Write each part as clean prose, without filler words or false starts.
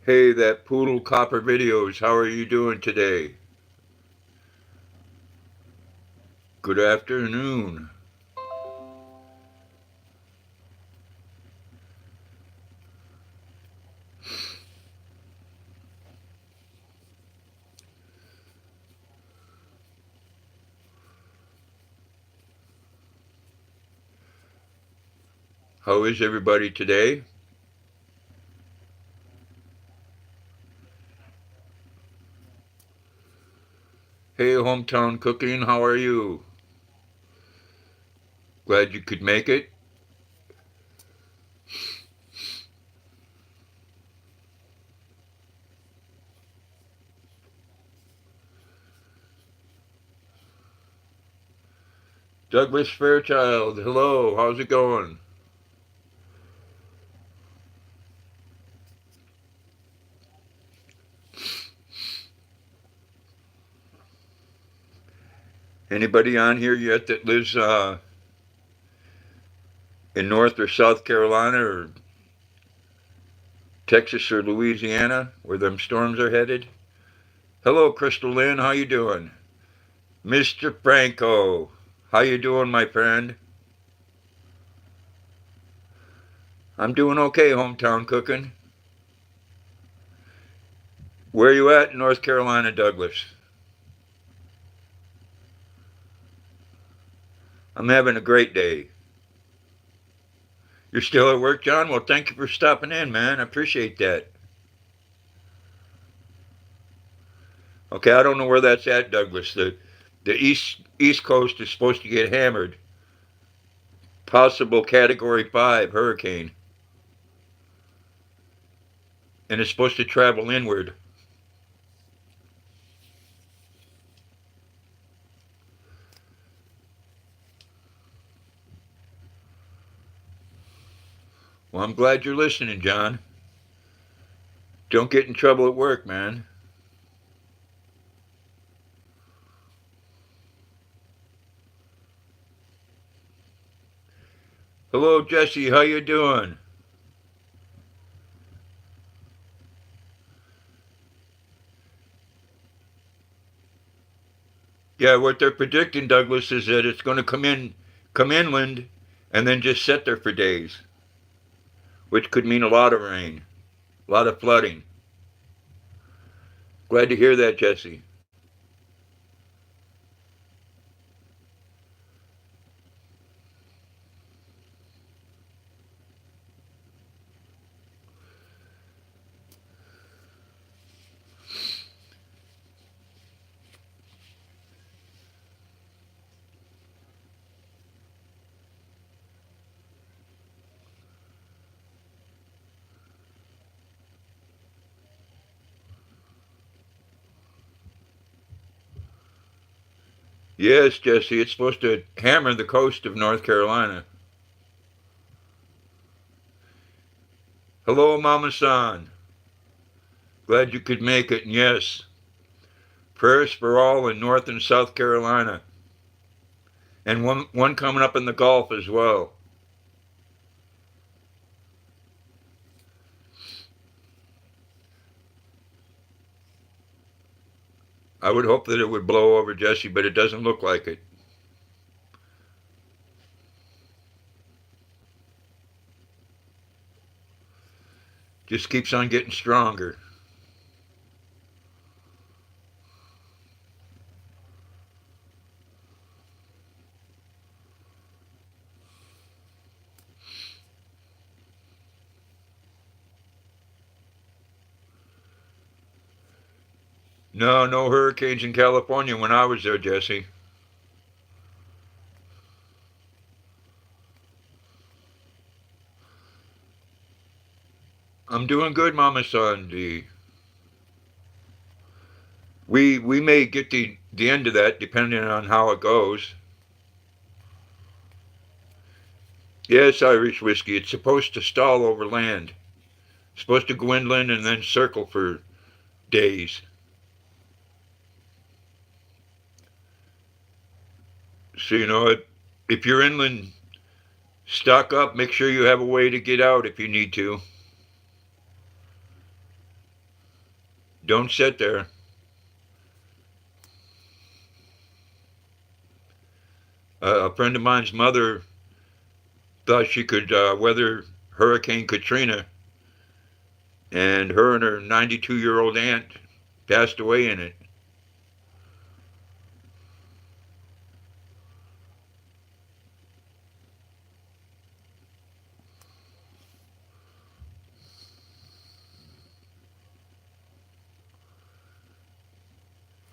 Hey, that Poodle Copper Videos, how are you doing today? Good afternoon. How is everybody today? Hey, Hometown Cooking, how are you? Glad you could make it. Douglas Fairchild, hello, how's it going? Anybody on here yet that lives in North or South Carolina or Texas or Louisiana where them storms are headed? Hello, Crystal Lynn, how you doing? Mr. Franco, how you doing, my friend? I'm doing okay, Hometown Cooking. Where are you at in North Carolina, Douglas? I'm having a great day. You're still at work, John? Well, thank you for stopping in, man. I appreciate that. Okay, I don't know where that's at, Douglas. The East Coast is supposed to get hammered. Possible Category 5 hurricane. And it's supposed to travel inward. Well, I'm glad you're listening, John. Don't get in trouble at work, man. Hello, Jesse. How you doing? Yeah, what they're predicting, Douglas, is that it's going to come inland, and then just sit there for days, which could mean a lot of rain, a lot of flooding. Glad to hear that, Jesse. Yes, Jesse, it's supposed to hammer the coast of North Carolina. Hello, Mama San. Glad you could make it. And yes, prayers for all in North and South Carolina. And one coming up in the Gulf as well. I would hope that it would blow over, Jesse, but it doesn't look like it. Just keeps on getting stronger. No, no hurricanes in California when I was there, Jesse. I'm doing good, Mama San. We may get the end of that depending on how it goes. Yes, Irish whiskey. It's supposed to stall over land. It's supposed to go inland and then circle for days. So if you're inland, stock up. Make sure you have a way to get out if you need to. Don't sit there. A friend of mine's mother thought she could weather Hurricane Katrina, and her 92-year-old aunt passed away in it.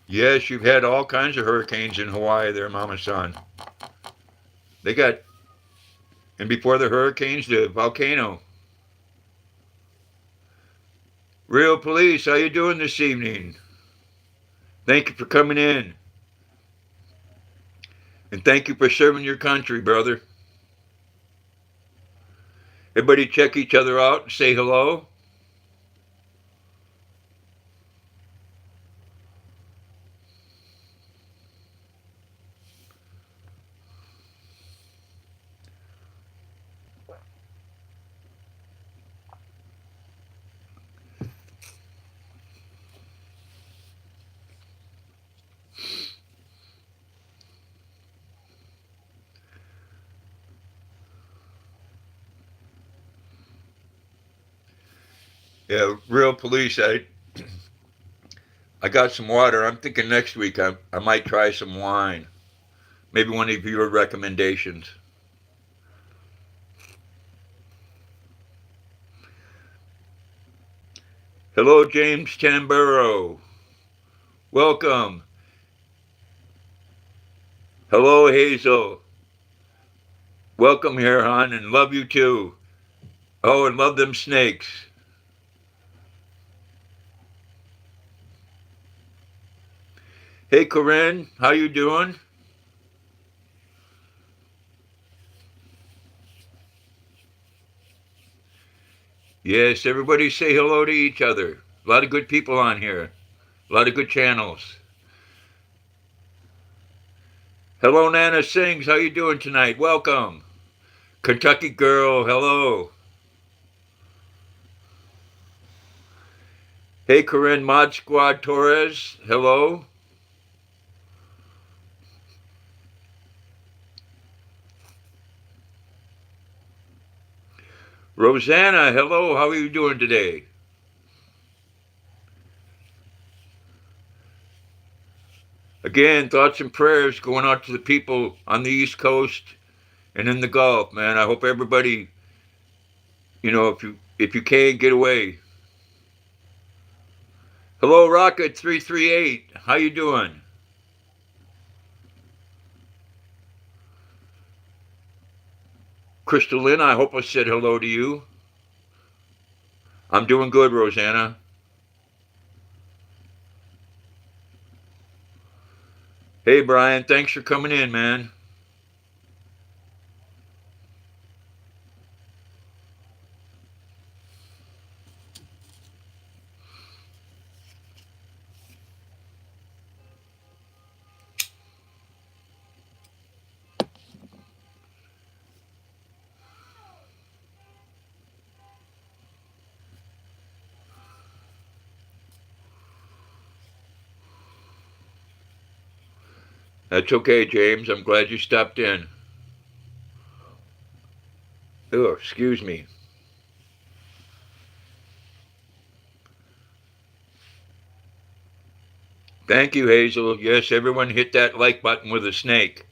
Yes, you've had all kinds of hurricanes in Hawaii there, Mama Son. They got, and before the hurricanes, the volcano. Real Police, how you doing this evening? Thank you for coming in. And thank you for serving your country, brother. Everybody check each other out and say hello. Yeah, Real Police, I got some water. I'm thinking next week I might try some wine. Maybe one of your recommendations. Hello, James Tamburo. Welcome. Hello, Hazel. Welcome here, hon, and love you too. Oh, and love them snakes. Hey, Corinne, how you doing? Yes, everybody say hello to each other. A lot of good people on here. A lot of good channels. Hello, Nana Sings. How you doing tonight? Welcome. Kentucky Girl, hello. Hey, Corinne Mod Squad Torres, hello. Rosanna, hello. How are you doing today? Again, thoughts and prayers going out to the people on the East Coast and in the Gulf, man. I hope everybody, if you can, get away. Hello, Rocket 338. How you doing? Crystal Lynn, I hope I said hello to you. I'm doing good, Rosanna. Hey, Brian, thanks for coming in, man. That's okay, James. I'm glad you stopped in. Oh, excuse me. Thank you, Hazel. Yes, everyone hit that like button with a snake.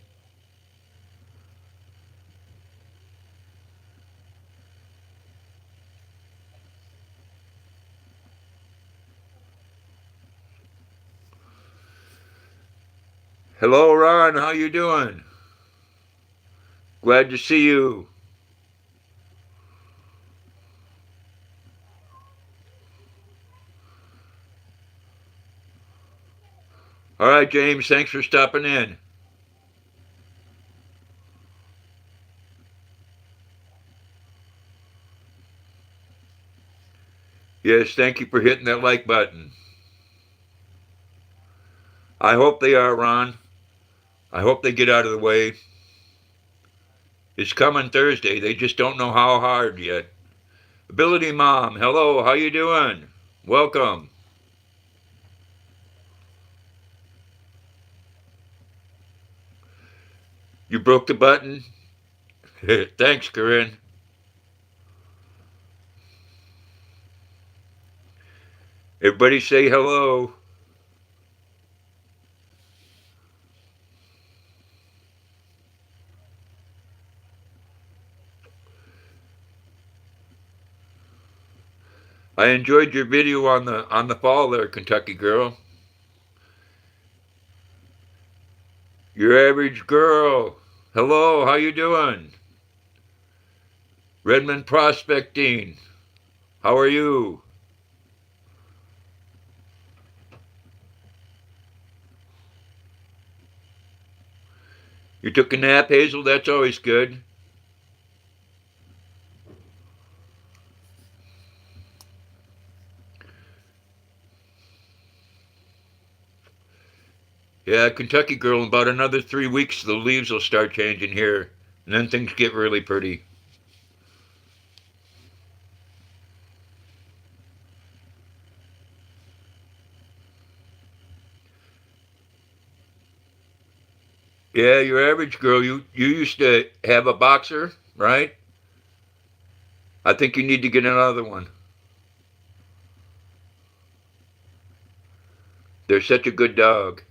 Hello, Ron. How you doing? Glad to see you. All right, James. Thanks for stopping in. Yes, thank you for hitting that like button. I hope they are, Ron. I hope they get out of the way. It's coming Thursday. They just don't know how hard yet. Ability Mom, hello. How you doing? Welcome. You broke the button? Thanks, Corinne. Everybody say hello. I enjoyed your video on the fall there, Kentucky girl. Your average girl. Hello, how you doing? Redmond Prospecting. How are you? You took a nap, Hazel? That's always good. Yeah, Kentucky girl, in about another 3 weeks, the leaves will start changing here. And then things get really pretty. Yeah, your average girl, you used to have a boxer, right? I think you need to get another one. They're such a good dog.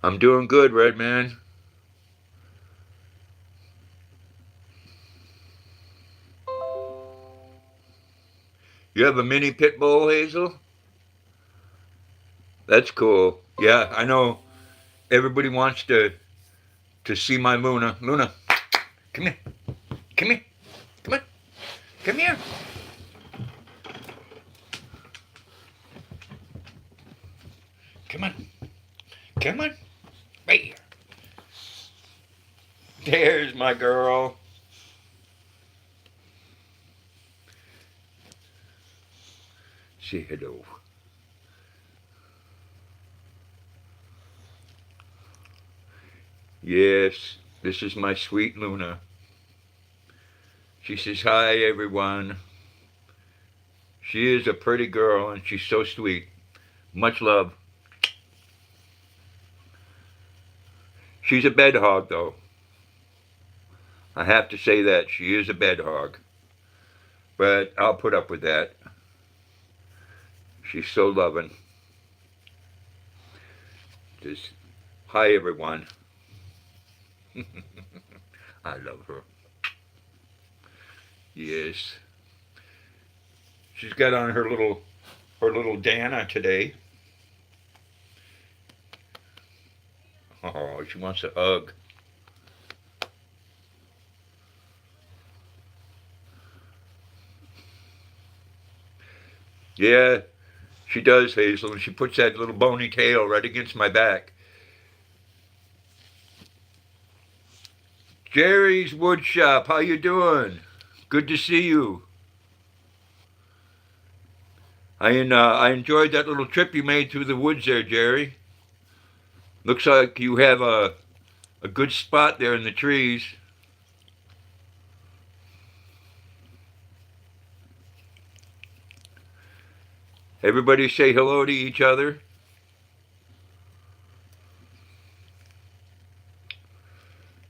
I'm doing good, Red Man. You have a mini pit bull, Hazel? That's cool. Yeah, I know everybody wants to see my Luna. Luna, come here. Come here. Come on. Come here. Come on. Come on. Right here. There's my girl. Say hello. Yes, this is my sweet Luna. She says, hi, everyone. She is a pretty girl, and she's so sweet. Much love. She's a bed hog, though. I have to say that. She is a bed hog. But I'll put up with that. She's so loving. Just, hi, everyone. I love her. Yes. She's got on her little Dana today. Oh, she wants a hug. Yeah, she does, Hazel, and she puts that little bony tail right against my back. Jerry's Wood Shop, how you doing? Good to see you. I enjoyed that little trip you made through the woods there, Jerry. Looks like you have a good spot there in the trees. Everybody say hello to each other.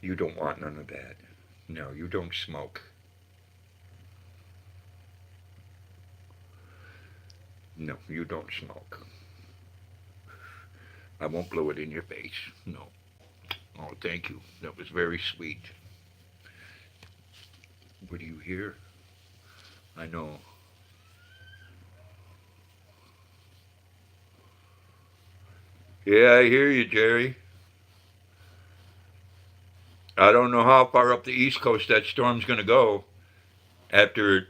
You don't want none of that. No, you don't smoke. No, you don't smoke. I won't blow it in your face. No. Oh, thank you. That was very sweet. What do you hear? I know. Yeah, I hear you, Jerry. I don't know how far up the East Coast that storm's going to go after it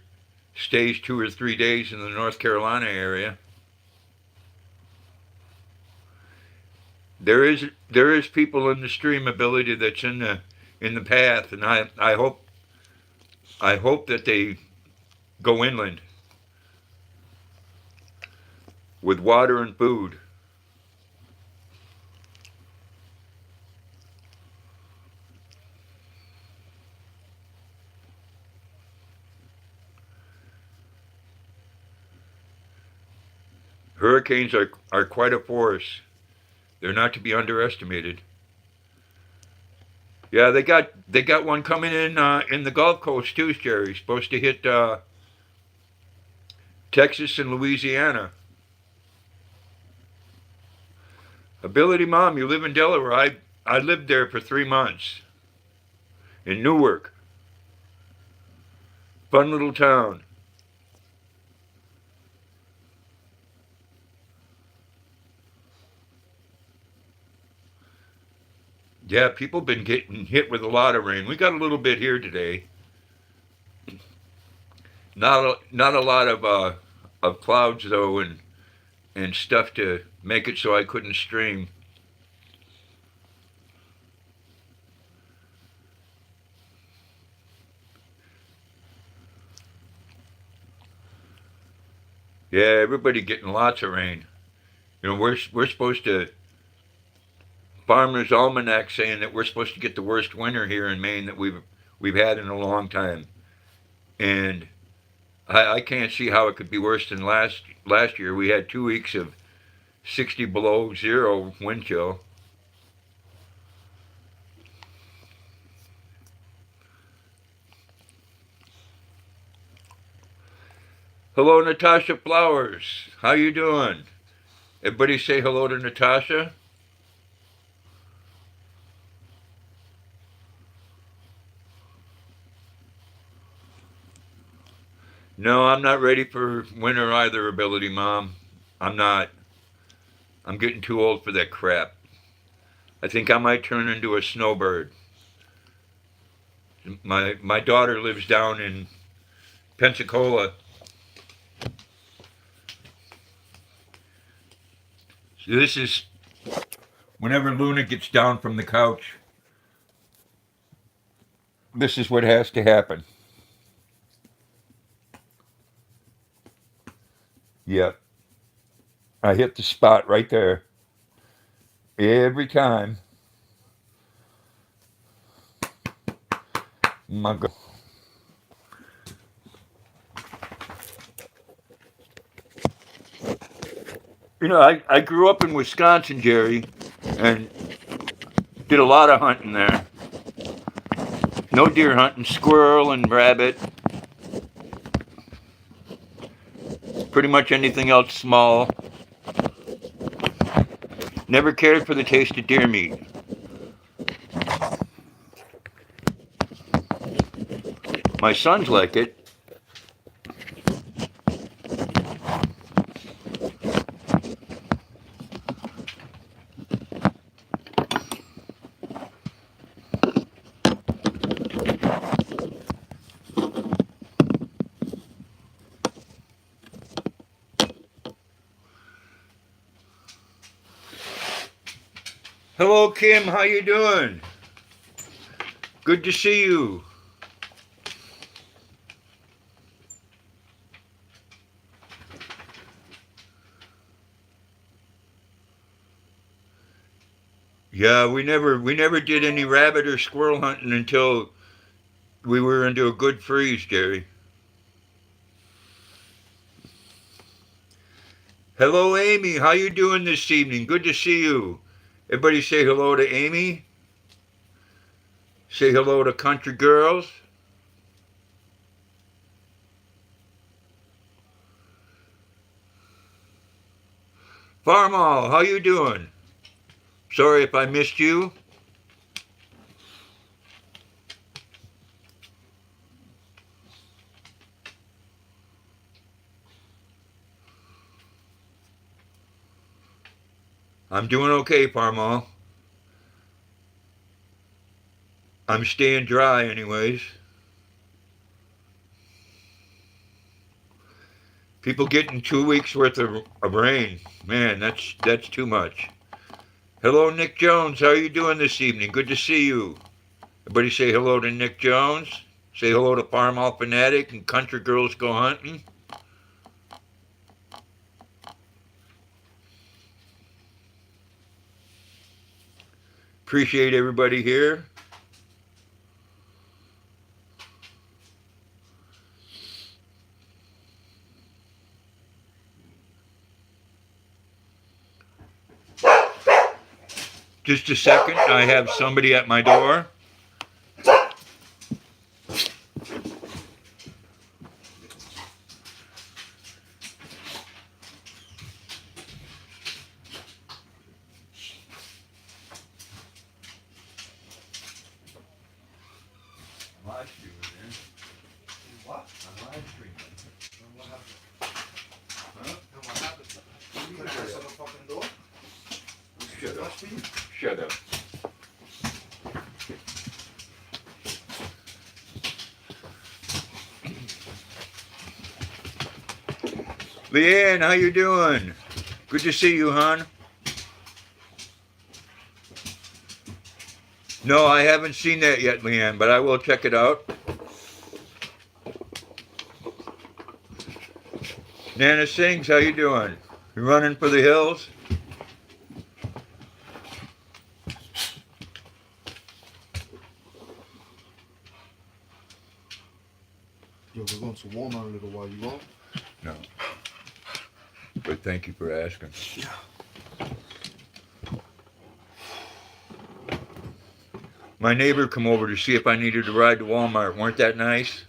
stays 2 or 3 days in the North Carolina area. There is people in the stream ability that's in the path, and I hope that they go inland with water and food. Hurricanes are quite a force. They're not to be underestimated. Yeah, they got one coming in the Gulf Coast too, Jerry. Supposed to hit Texas and Louisiana. Ability Mom, you live in Delaware. I lived there for 3 months in Newark. Fun little town. Yeah, people been getting hit with a lot of rain. We got a little bit here today. Not a lot of clouds though, and stuff to make it so I couldn't stream. Yeah, everybody getting lots of rain. You know, we're supposed to. Farmer's Almanac saying that we're supposed to get the worst winter here in Maine that we've had in a long time, and I can't see how it could be worse than last year. We had 2 weeks of 60 below zero wind chill. Hello, Natasha Flowers. How you doing? Everybody say hello to Natasha. No, I'm not ready for winter either, Ability Mom. I'm not. I'm getting too old for that crap. I think I might turn into a snowbird. My daughter lives down in Pensacola. So this is whenever Luna gets down from the couch. This is what has to happen. Yep, I hit the spot right there every time. My God. You know, I grew up in Wisconsin, Jerry, and did a lot of hunting there. No deer hunting, squirrel and rabbit, pretty much anything else small. Never cared for the taste of deer meat. My sons like it. Hello, Kim. How you doing? Good to see you. Yeah, we never did any rabbit or squirrel hunting until we were into a good freeze, Jerry. Hello, Amy. How you doing this evening? Good to see you. Everybody say hello to Amy. Say hello to Country Girls. Farmall, how you doing? Sorry if I missed you. I'm doing okay, Farmall. I'm staying dry anyways. People getting 2 weeks worth of rain. Man, that's too much. Hello, Nick Jones. How are you doing this evening? Good to see you. Everybody say hello to Nick Jones. Say hello to Farmall Fanatic and Country Girls Go Hunting. Appreciate everybody here. Just a second. I have somebody at my door. Leanne, how you doing? Good to see you, hon. No, I haven't seen that yet, Leanne, but I will check it out. Nana Sings, how you doing? You running for the hills? Yo, we're going to Walmart a little while. You going? No. But thank you for asking. My neighbor come over to see if I needed to ride to Walmart. Weren't that nice?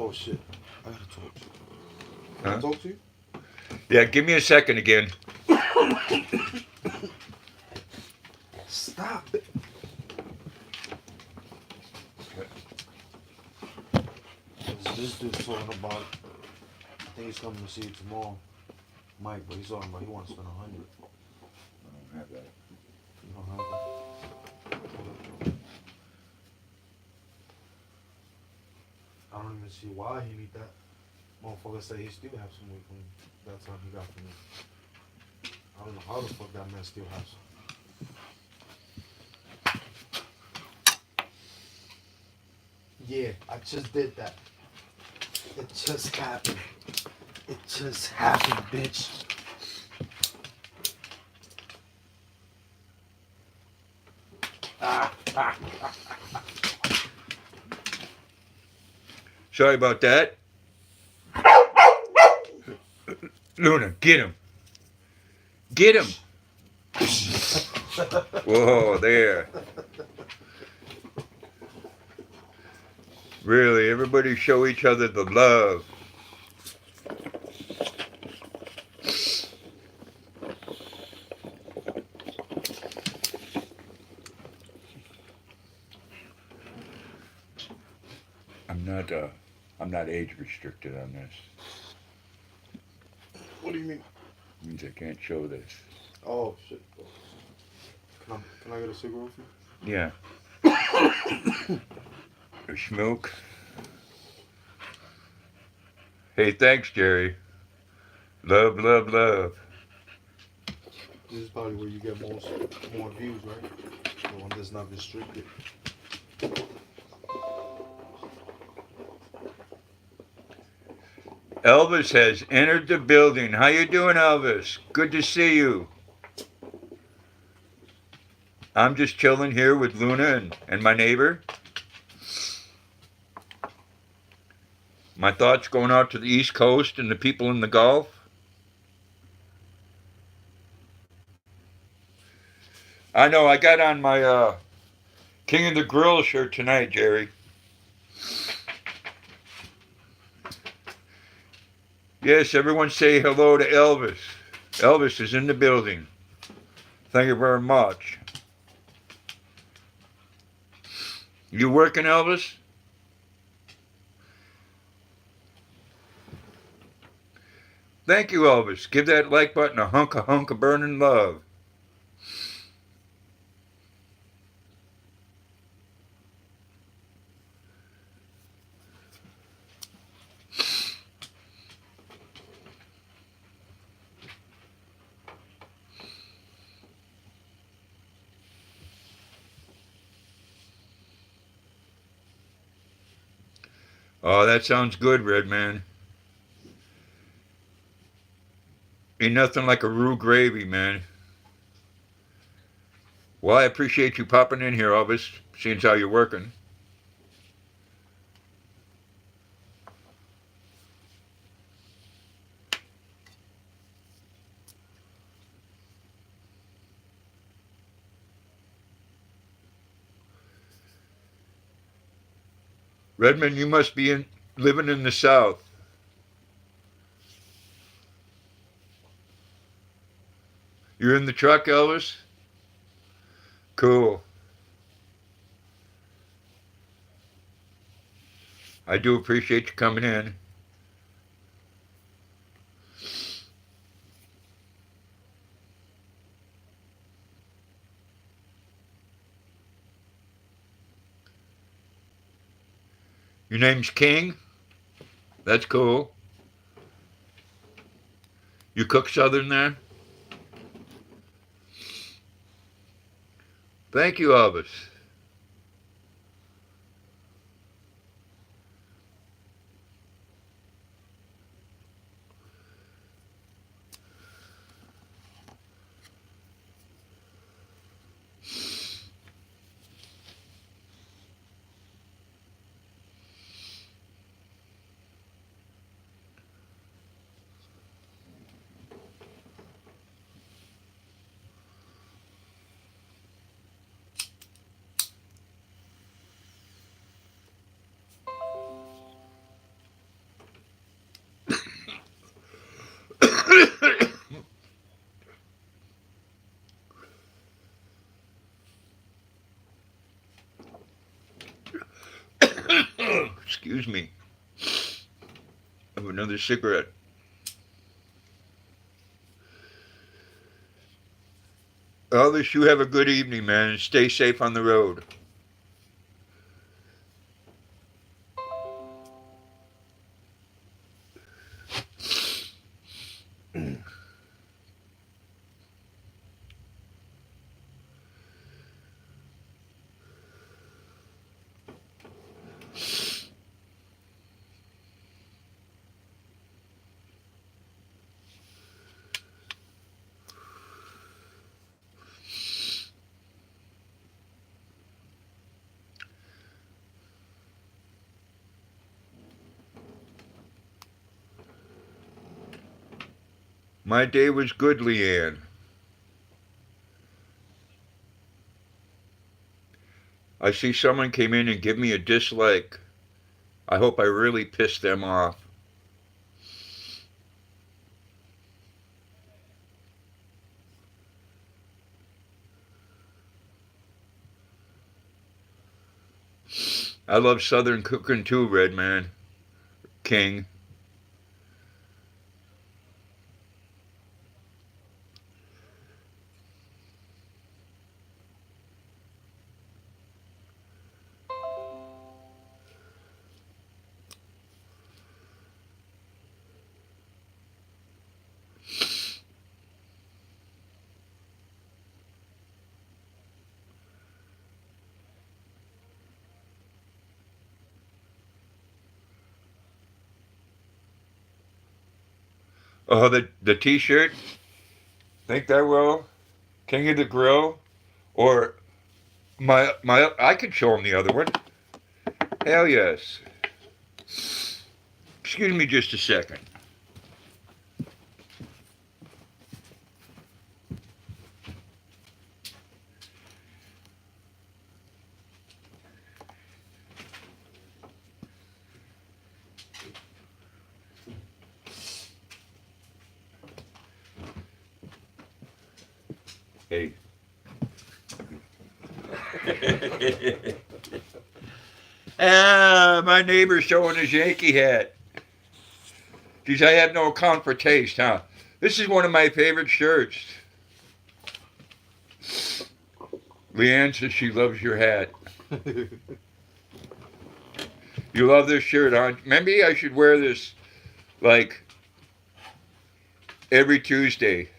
Oh shit! I gotta talk to you. Can Huh? I talk to you? Yeah, give me a second again. Stop it. This dude's talking about. I think he's coming to see you tomorrow, Mike. But he's talking about he wants to spend 100. I don't have that. You don't have that. I don't even see why he need that. Motherfucker say he still have some weight from that time he got from me. I don't know how the fuck that man still has some. Yeah, I just did that. It just happened. It just happened, bitch. Sorry about that. Luna, get him. Get him. Whoa, there. Really, everybody show each other the love. I'm not age restricted on this. What do you mean? Means I can't show this. Oh shit. Can I get a cigarette with you? Yeah. A smoke. Hey, thanks, Jerry. Love, love, love. This is probably where you get more views, right? The one that's not restricted. Elvis has entered the building. How you doing, Elvis? Good to see you. I'm just chilling here with Luna and my neighbor. My thoughts going out to the East Coast and the people in the Gulf. I know I got on my King of the Grill shirt tonight, Jerry. Yes, everyone say hello to Elvis. Elvis is in the building. Thank you very much. You working, Elvis? Thank you, Elvis. Give that like button a hunk of burning love. Oh, that sounds good, Redman. Ain't nothing like a roux gravy, man. Well, I appreciate you popping in here, Elvis, seeing as how you're working. Redmond, you must be living in the South. You're in the truck, Elvis? Cool. I do appreciate you coming in. Your name's King? That's cool. You cook Southern there? Thank you, Elvis. Excuse me. Have another cigarette. Elvis, you have a good evening, man, and stay safe on the road. My day was good, Leanne. I see someone came in and give me a dislike. I hope I really pissed them off. I love Southern cooking too, Red Man. King. Oh, the T-shirt. Think that will? King of the Grill, or my. I could show him the other one. Hell yes. Excuse me just a second. Hey. My neighbor's showing his Yankee hat. Geez, I have no account for taste, huh? This is one of my favorite shirts. Leanne says she loves your hat. You love this shirt, huh? Maybe I should wear this like every Tuesday.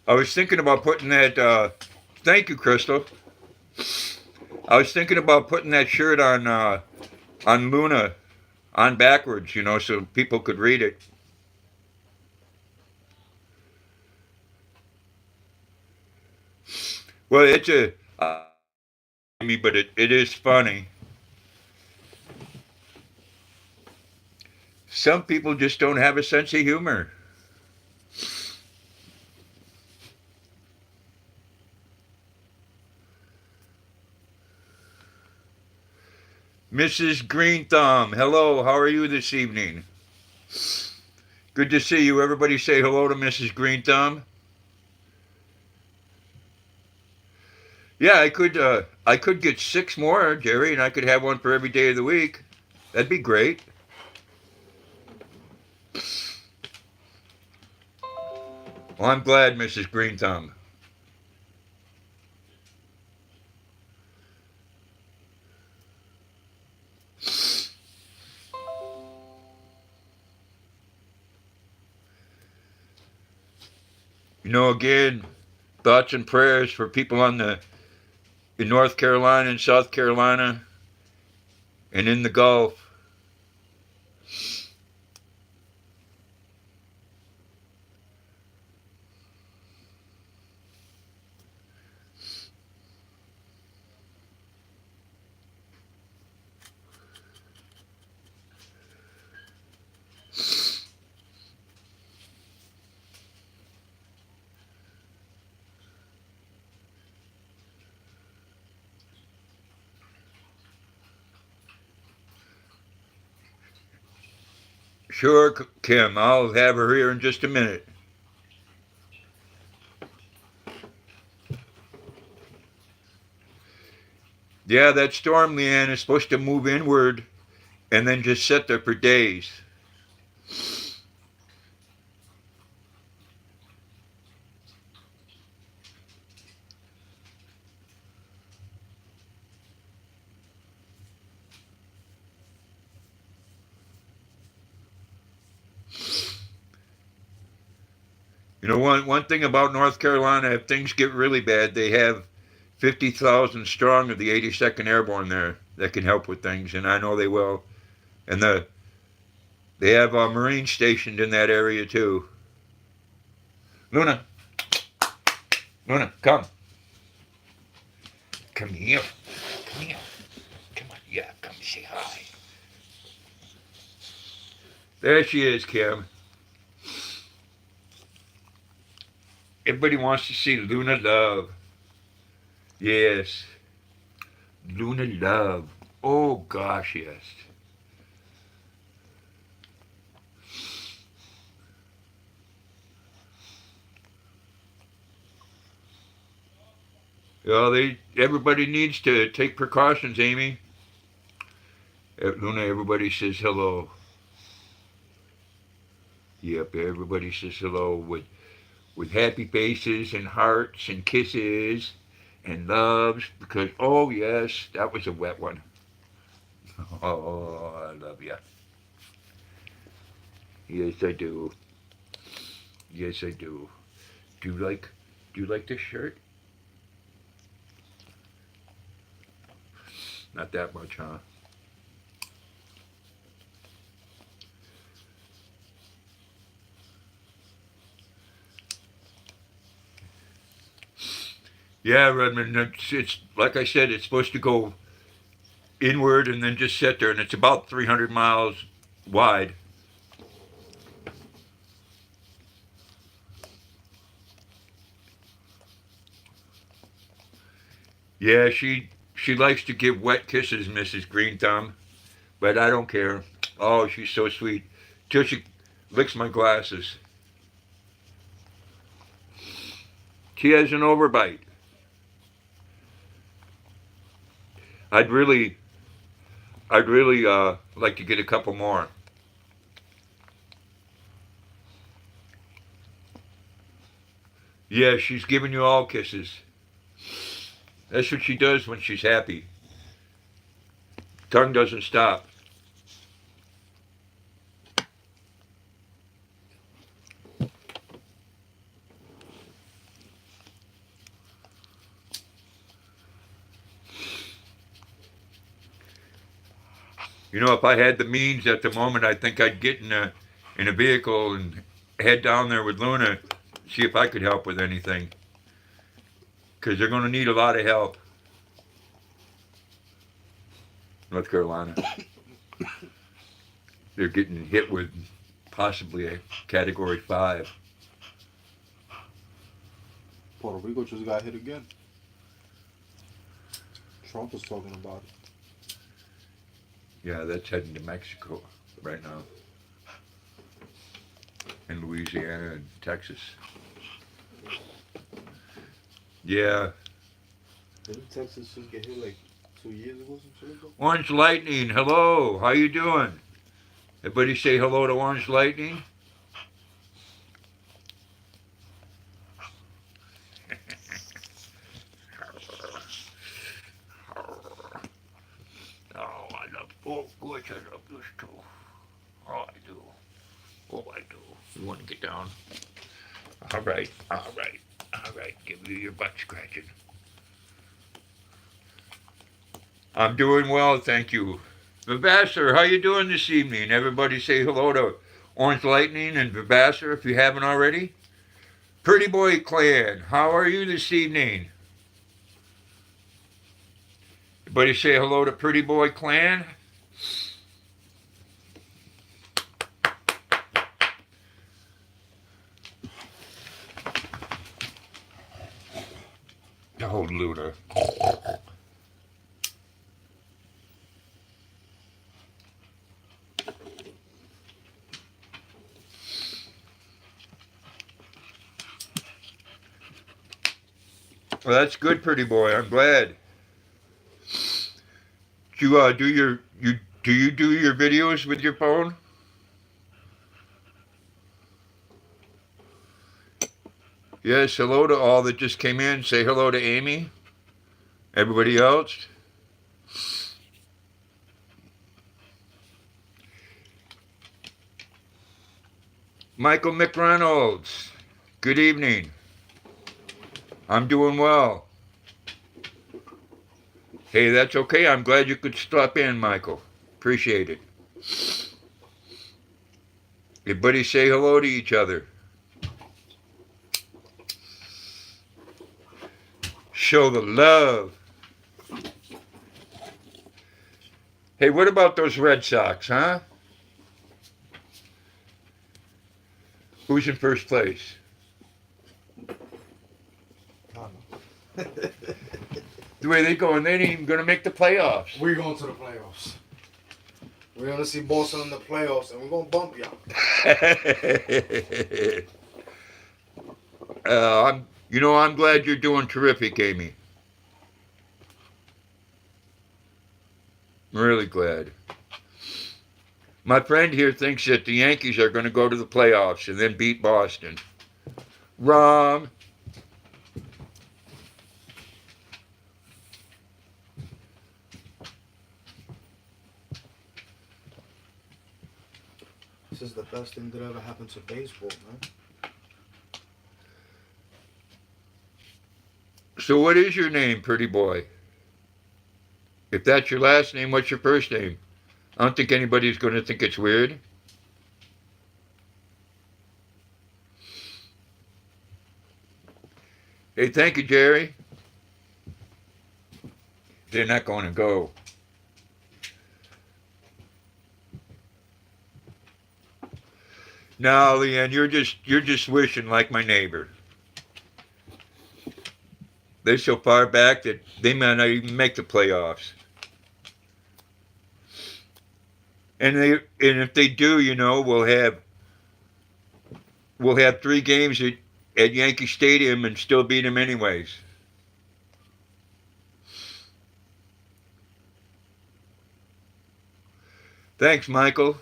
I was thinking about putting that. Thank you, Crystal. I was thinking about putting that shirt on Luna on backwards, so people could read it. Well, it's me, but it is funny. Some people just don't have a sense of humor. Mrs. Green Thumb, hello, how are you this evening? Good to see you. Everybody say hello to Mrs. Green Thumb. Yeah, I could get 6 more, Jerry, and I could have one for every day of the week. That'd be great. Well, I'm glad, Mrs. Green Thumb. Again, thoughts and prayers for people in North Carolina and South Carolina and in the Gulf. Sure, Kim. I'll have her here in just a minute. Yeah, that storm, Leanne, is supposed to move inward and then just sit there for days. One thing about North Carolina, if things get really bad, they have 50,000 strong of the 82nd Airborne there that can help with things, and I know they will. And they have a Marine stationed in that area too. Luna, come. Come here. Come here. Come on, yeah, come say hi. There she is, Kim. Everybody wants to see Luna Love. Yes. Luna Love. Oh, gosh, yes. Well, everybody needs to take precautions, Amy. Luna, everybody says hello. Yep, everybody says hello with happy faces and hearts and kisses and loves because, oh, yes, that was a wet one. Oh, I love you. Yes, I do. Yes, I do. Do you like this shirt? Not that much, huh? Yeah, Redmond. It's like I said. It's supposed to go inward and then just sit there, and it's about 300 miles wide. Yeah, she likes to give wet kisses, Mrs. Green Thumb, but I don't care. Oh, she's so sweet. Till she licks my glasses. She has an overbite. I'd really like to get a couple more. Yeah, she's giving you all kisses. That's what she does when she's happy. Tongue doesn't stop. If I had the means at the moment, I think I'd get in a vehicle and head down there with Luna, see if I could help with anything. Because they're going to need a lot of help. North Carolina. They're getting hit with possibly a Category 5. Puerto Rico just got hit again. Trump is talking about it. Yeah, that's heading to Mexico right now. in Louisiana and Texas. Yeah. Didn't Texas just get hit like 2 years ago, some shit like that? Orange Lightning, hello. How you doing? Everybody say hello to Orange Lightning. Oh, I love. Oh, gosh, I love this too. Oh, I do. Oh, I do. You want to get down? All right, all right, all right. Give you your butt scratching. I'm doing well, thank you. Vivasser, how you doing this evening? Everybody say hello to Orange Lightning and Vivasser if you haven't already. Pretty Boy Clan, how are you this evening? Everybody say hello to Pretty Boy Clan. Oh, Luna. Well, that's good, Pretty Boy. I'm glad. Do you do you do your videos with your phone? Yes, hello to all that just came in. Say hello to Amy. Everybody else. Michael McReynolds. Good evening. I'm doing well. Hey, that's okay. I'm glad you could stop in, Michael. Appreciate it. Everybody say hello to each other. Show the love. Hey, what about those Red Sox, huh? Who's in first place? I don't know. The way they go, and they ain't even going to make the playoffs. We're going to the playoffs. We're going to see Boston in the playoffs, and we're going to bump y'all. I'm glad you're doing terrific, Amy. I'm really glad. My friend here thinks that the Yankees are going to go to the playoffs and then beat Boston. Wrong. This is the best thing that ever happened to baseball, man. So what is your name, Pretty Boy? If that's your last name, what's your first name? I don't think anybody's going to think it's weird. Hey, thank you, Jerry. They're not going to go. No, Leanne, you're just wishing like my neighbor. They're so far back that they might not even make the playoffs. And if they do, we'll have 3 games at Yankee Stadium and still beat them anyways. Thanks, Michael.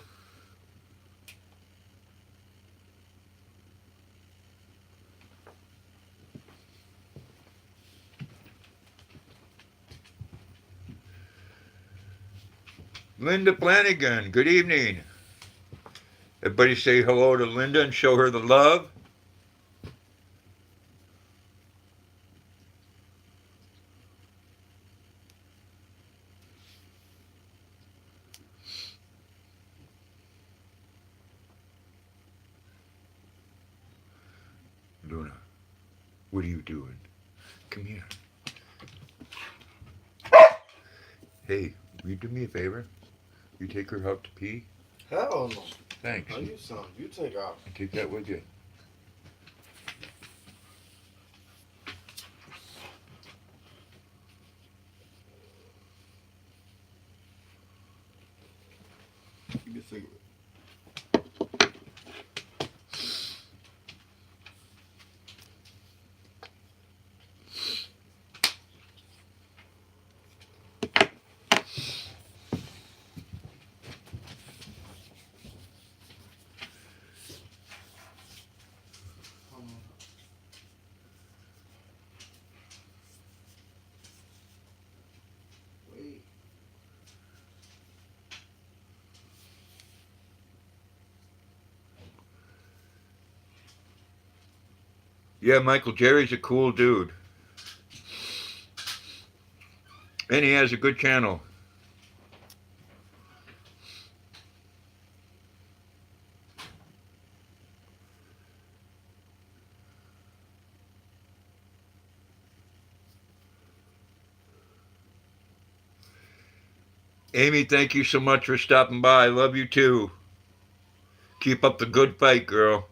Linda Flanagan, good evening. Everybody say hello to Linda and show her the love. Luna, what are you doing? Come here. Hey, will you do me a favor? You take her out to pee? Hell no. Thanks. How you sound? You take off. And take that with you. Give me a cigarette. Yeah, Michael Jerry's a cool dude. And he has a good channel. Amy, thank you so much for stopping by. I love you too. Keep up the good fight, girl.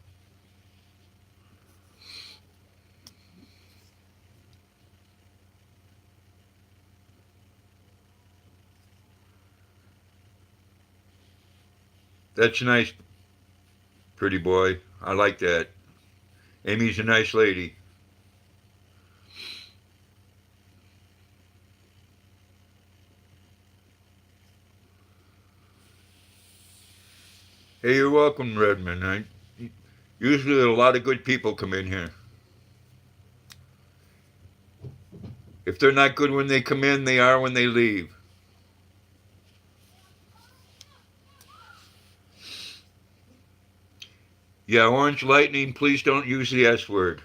That's nice, pretty boy. I like that. Amy's a nice lady. Hey, you're welcome, Redmond. Usually a lot of good people come in here. If they're not good when they come in, they are when they leave. Yeah, Orange Lightning, please don't use the S word.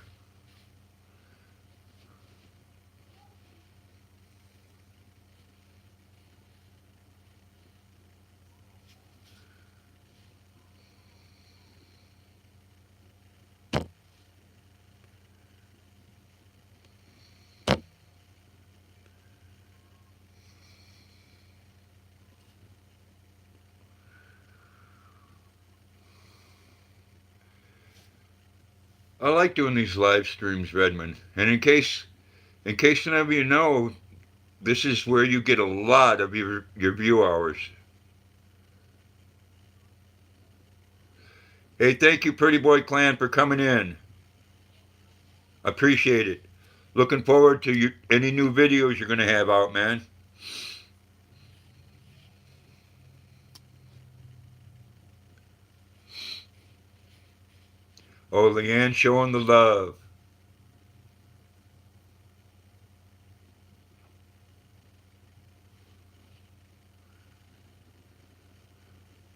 I like doing these live streams, Redmond. And in case none of you know, this is where you get a lot of your view hours. Hey, thank you, Pretty Boy Clan, for coming in. Appreciate it. Looking forward to any new videos you're going to have out, man. Oh, Leanne showing the love.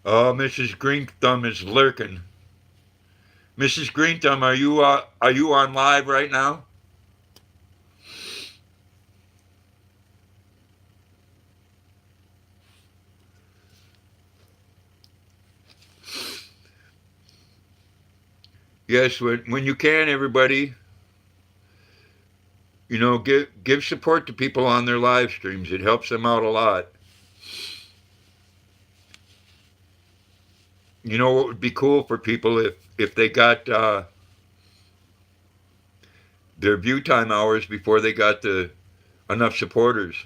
Oh, Mrs. Green Thumb is lurking. Mrs. Green Thumb, are you on live right now? Yes, when you can, everybody. You know, give support to people on their live streams. It helps them out a lot. You know what would be cool for people if they got their view time hours before they got enough supporters.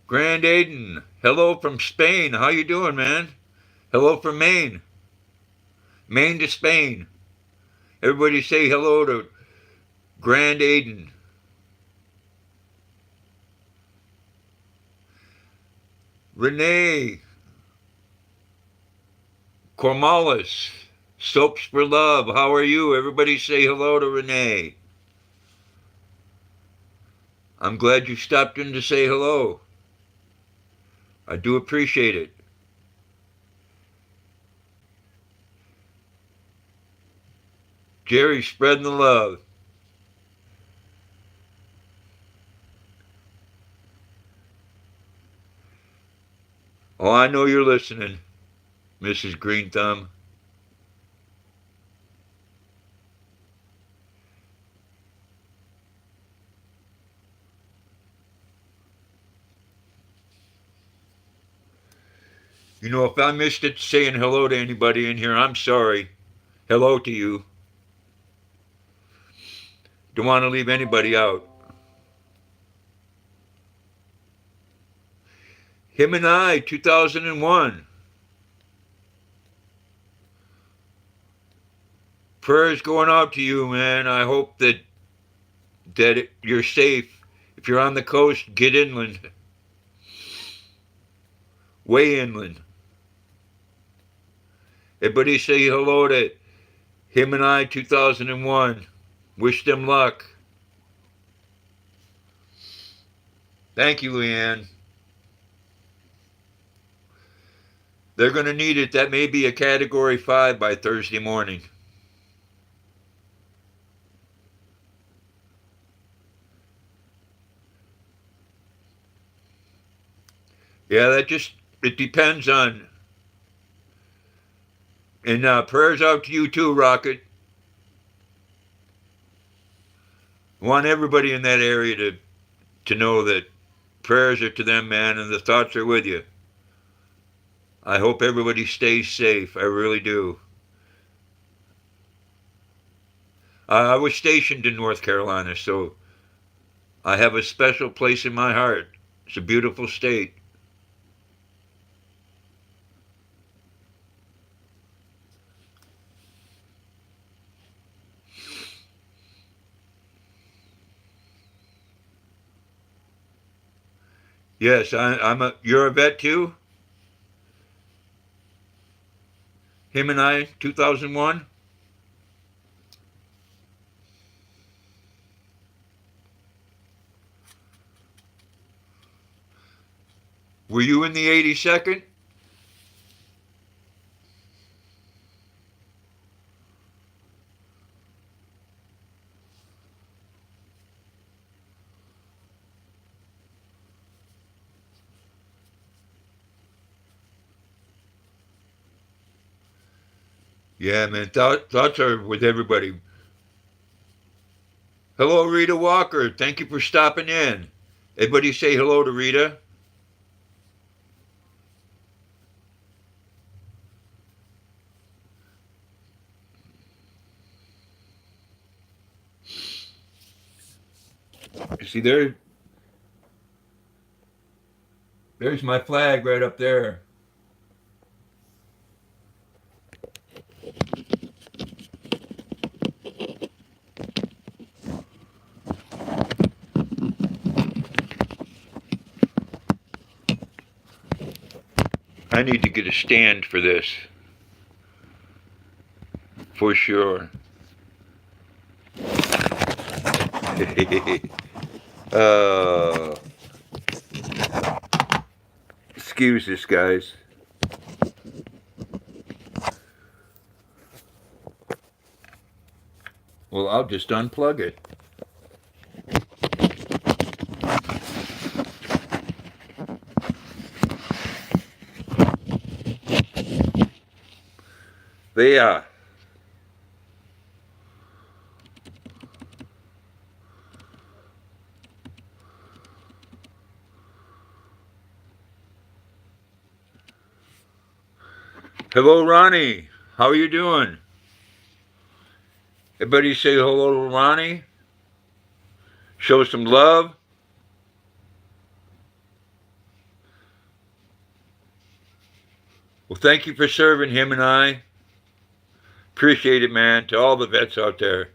Grand Aiden, hello from Spain. How you doing, man? Hello from Maine. Maine to Spain. Everybody say hello to Grand Aiden. Renee Cormalis, Soaps for Love. How are you? Everybody say hello to Renee. I'm glad you stopped in to say hello. I do appreciate it. Jerry, spreading the love. Oh, I know you're listening, Mrs. Green Thumb. You know, if I missed it saying hello to anybody in here, I'm sorry. Hello to you. Don't want to leave anybody out. Him and I, 2001. Prayers going out to you, man. I hope that you're safe. If you're on the coast, get inland. Way inland. Everybody say hello to him and I, 2001. Wish them luck. Thank you, Leanne. They're going to need it. That may be a Category 5 by Thursday morning. Yeah, it depends on. And prayers out to you too, Rocket. I want everybody in that area to know that prayers are to them, man, and the thoughts are with you. I hope everybody stays safe. I really do. I was stationed in North Carolina, so I have a special place in my heart. It's a beautiful state. Yes, you're a vet too? Him and I, 2001? Were you in the 82nd? Yeah, man, thoughts are with everybody. Hello, Rita Walker. Thank you for stopping in. Everybody say hello to Rita. You see, there's my flag right up there. I need to get a stand for this. For sure. Excuse this, guys. Well, I'll just unplug it. There. Hello, Ronnie. How are you doing? Everybody say hello to Ronnie. Show some love. Well, thank you for serving him and I. Appreciate it, man, to all the vets out there.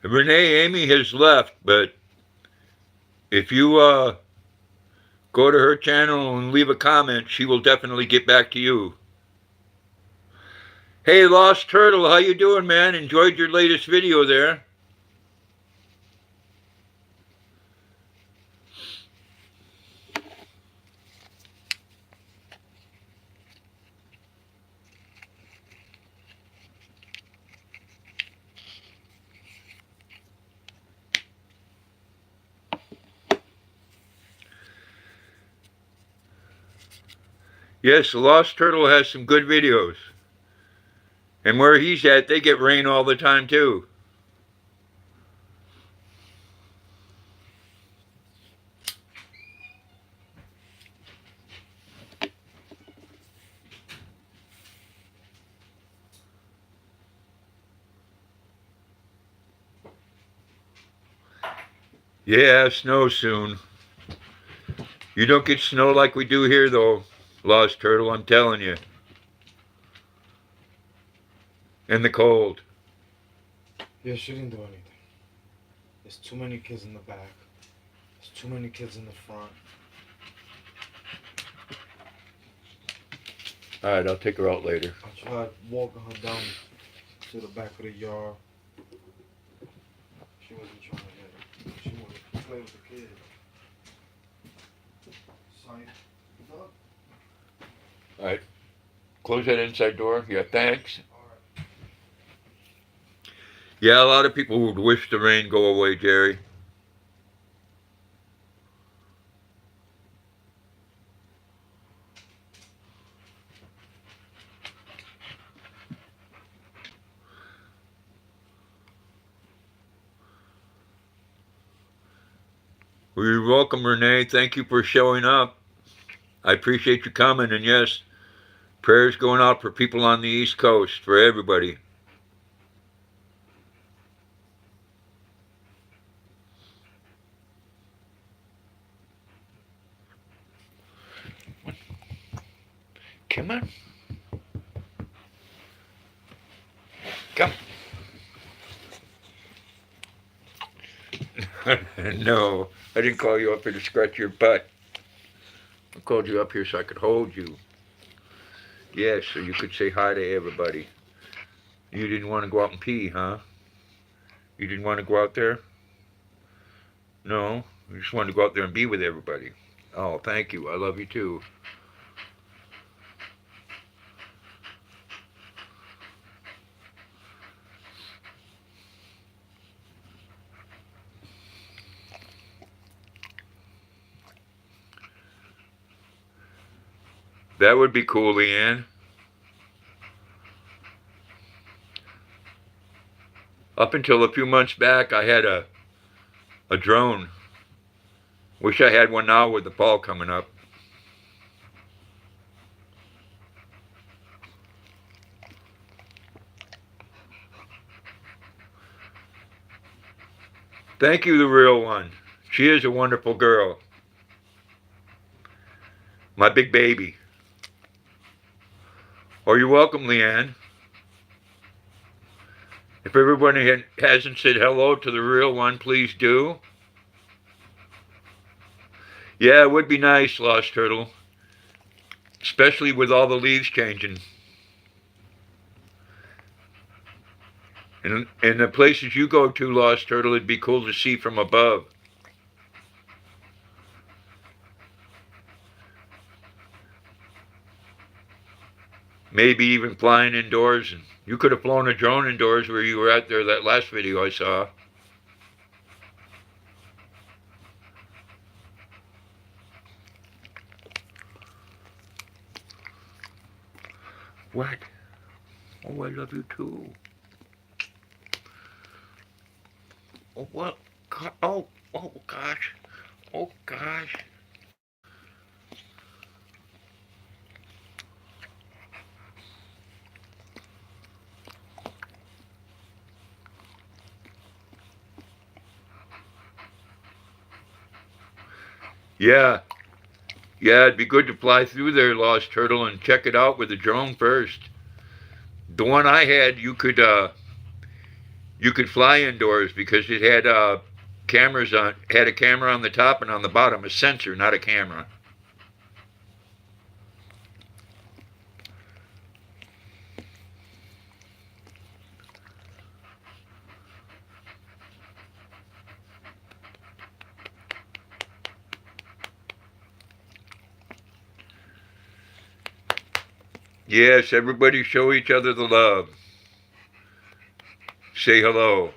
Renee Amy has left, but if you go to her channel and leave a comment, she will definitely get back to you. Hey, Lost Turtle, how you doing, man? Enjoyed your latest video there. Yes, the Lost Turtle has some good videos. And where he's at, they get rain all the time, too. Yeah, snow soon. You don't get snow like we do here, though, Lost Turtle, I'm telling you. And the cold. Yeah, she didn't do anything. There's too many kids in the back. There's too many kids in the front. Alright, I'll take her out later. I tried walking her down to the back of the yard. She wasn't trying to get it. She wanted play with the kid. Sign. All right. Close that inside door. Yeah, thanks. Alright. Yeah, a lot of people would wish the rain go away, Jerry. Well, you're welcome, Renee. Thank you for showing up. I appreciate you coming. And yes, prayers going out for people on the East Coast, for everybody. Come on. Come. No, I didn't call you up here to scratch your butt. I called you up here so I could hold you. Yes, so you could say hi to everybody. You didn't want to go out and pee, huh? You didn't want to go out there? No, you just wanted to go out there and be with everybody. Oh, thank you. I love you too. That would be cool, Leanne. Up until a few months back, I had a drone. Wish I had one now with the fall coming up. Thank you, the real one. She is a wonderful girl. My big baby. Oh, you're welcome, Leanne. If everybody hasn't said hello to the real one, please do. Yeah, it would be nice, Lost Turtle. Especially with all the leaves changing. And the places you go to, Lost Turtle, it'd be cool to see from above. Maybe even flying indoors. And you could have flown a drone indoors where you were out there that last video I saw. What? Oh, I love you too. Oh, what? Oh, oh gosh. Oh, gosh. Yeah. Yeah, it'd be good to fly through there, Lost Turtle, and check it out with a drone first. The one I had, you could fly indoors because it had cameras on, had a camera on the top and on the bottom, a sensor, not a camera. Yes, everybody show each other the love. Say hello.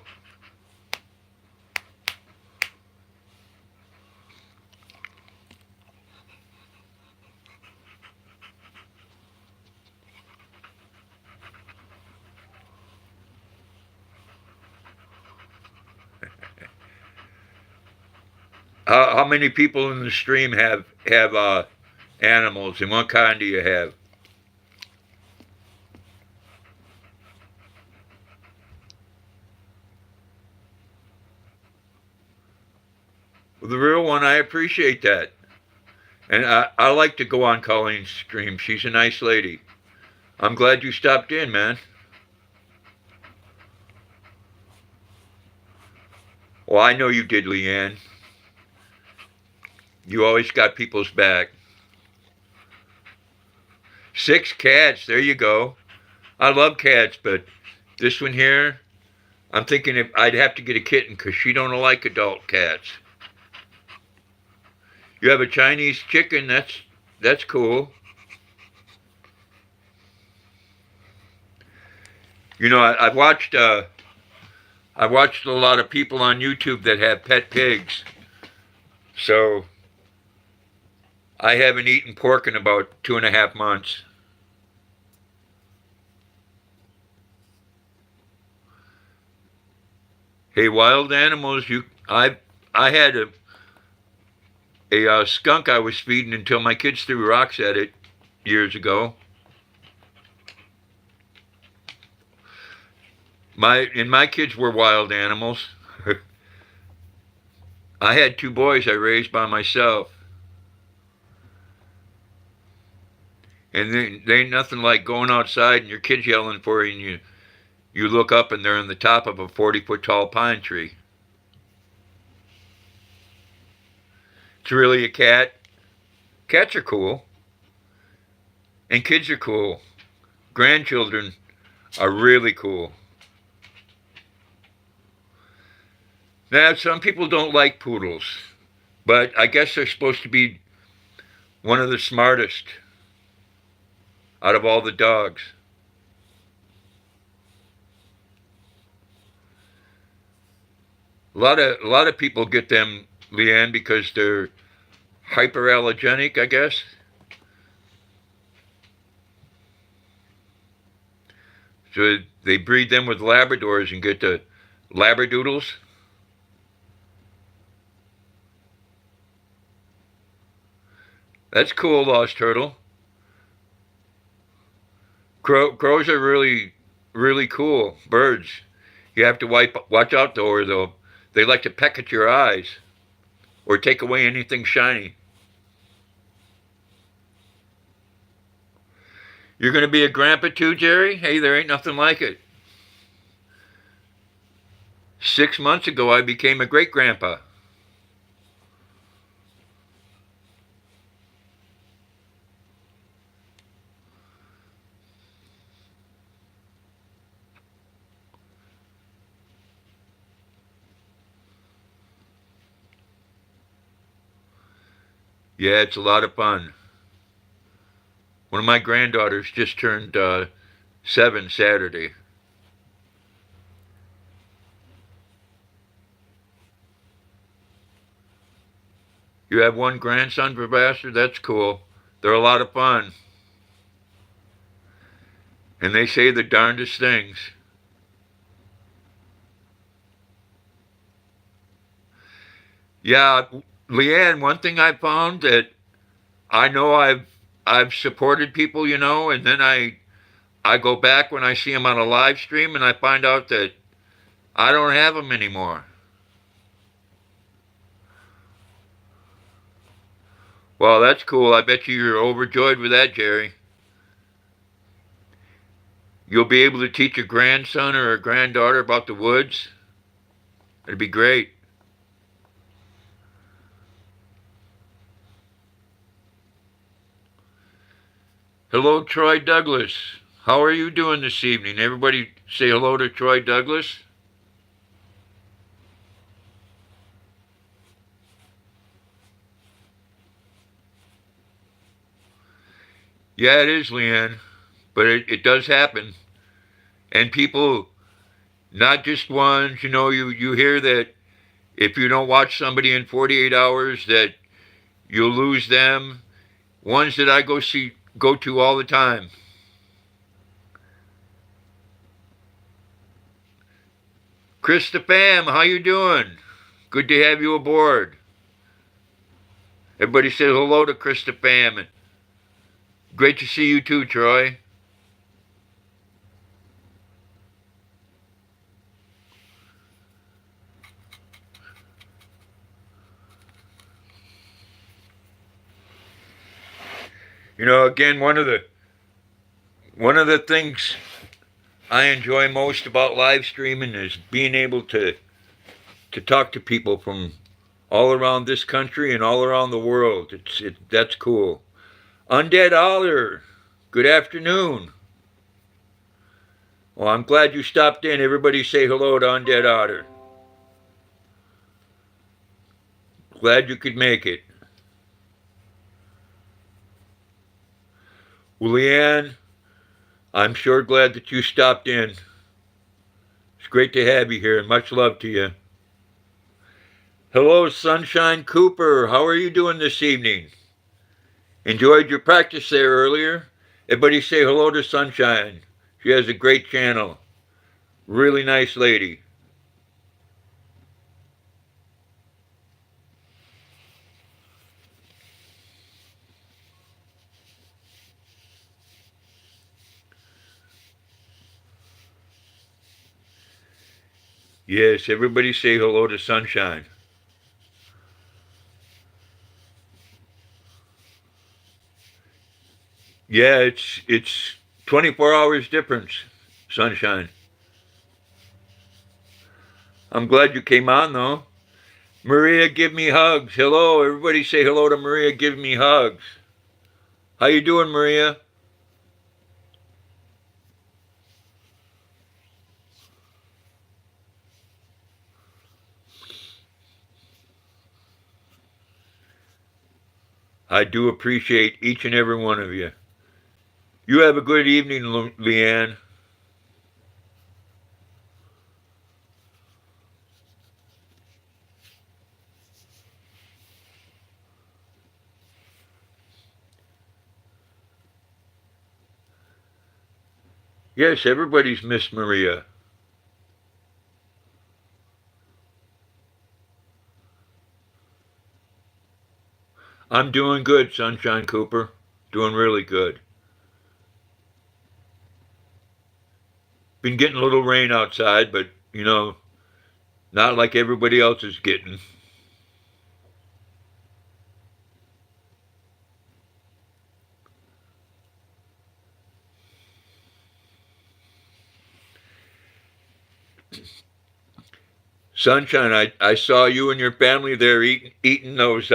How many people in the stream have animals, and what kind do you have? Well, the real one, I appreciate that. And I like to go on Colleen's stream. She's a nice lady. I'm glad you stopped in, man. Well, I know you did, Leanne. You always got people's back. 6 cats, there you go. I love cats, but this one here, I'm thinking I'd have to get a kitten because she don't like adult cats. You have a Chinese chicken. That's cool. You know, I've watched a lot of people on YouTube that have pet pigs. So I haven't eaten pork in about 2.5 months. Hey, wild animals! I had a skunk I was feeding until my kids threw rocks at it years ago. My kids were wild animals. I had 2 boys I raised by myself. And they ain't nothing like going outside and your kid's yelling for you and you look up and they're on the top of a 40-foot tall pine tree. It's really a cat. Cats are cool. And kids are cool. Grandchildren are really cool. Now, some people don't like poodles, but I guess they're supposed to be one of the smartest out of all the dogs. A lot of people get them, Leanne, because they're hyperallergenic, I guess. So they breed them with Labradors and get the Labradoodles. That's cool, Lost Turtle. Crows are really, really cool birds. You have to watch out though, or they like to peck at your eyes or take away anything shiny. You're going to be a grandpa too, Jerry? Hey, there ain't nothing like it. 6 months ago, I became a great-grandpa. Yeah, it's a lot of fun. One of my granddaughters just turned 7 Saturday. You have one grandson, Professor? That's cool. They're a lot of fun. And they say the darndest things. Yeah, Leanne, one thing I found that I know I've supported people, you know, and then I go back when I see them on a live stream and I find out that I don't have them anymore. Well, that's cool. I bet you're overjoyed with that, Jerry. You'll be able to teach a grandson or a granddaughter about the woods. It'd be great. Hello, Troy Douglas. How are you doing this evening? Everybody say hello to Troy Douglas. Yeah, it is, Leanne, but it does happen. And people, not just ones, you know, you hear that if you don't watch somebody in 48 hours that you'll lose them. Ones that I go to all the time. Chris the Fam, how you doing? Good to have you aboard. Everybody say hello to Chris the Fam. Great to see you too, Troy. You know, again, one of the things I enjoy most about live streaming is being able to talk to people from all around this country and all around the world. That's cool. Undead Otter, good afternoon. Well, I'm glad you stopped in. Everybody say hello to Undead Otter. Glad you could make it. Well, Leanne, I'm sure glad that you stopped in. It's great to have you here, and much love to you. Hello, Sunshine Cooper. How are you doing this evening? Enjoyed your practice there earlier? Everybody say hello to Sunshine. She has a great channel. Really nice lady. Yes, everybody say hello to Sunshine. Yeah, it's 24 hours difference, Sunshine. I'm glad you came on though. Maria, give me hugs. Hello, everybody say hello to Maria. Give me hugs. How you doing, Maria? I do appreciate each and every one of you. You have a good evening, Leanne. Yes, everybody's missed Maria. I'm doing good, Sunshine Cooper. Doing really good. Been getting a little rain outside, but, not like everybody else is getting. Sunshine, I saw you and your family there eating those,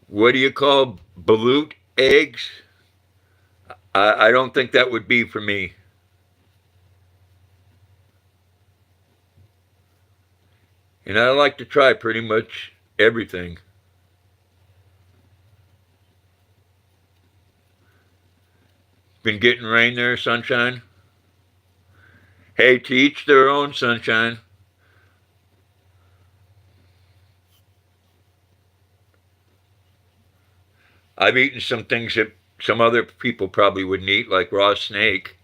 what do you call balut eggs? I don't think that would be for me. And I like to try pretty much everything. Been getting rain there, Sunshine? Hey, to each their own, Sunshine. I've eaten some things that some other people probably wouldn't eat, like raw snake.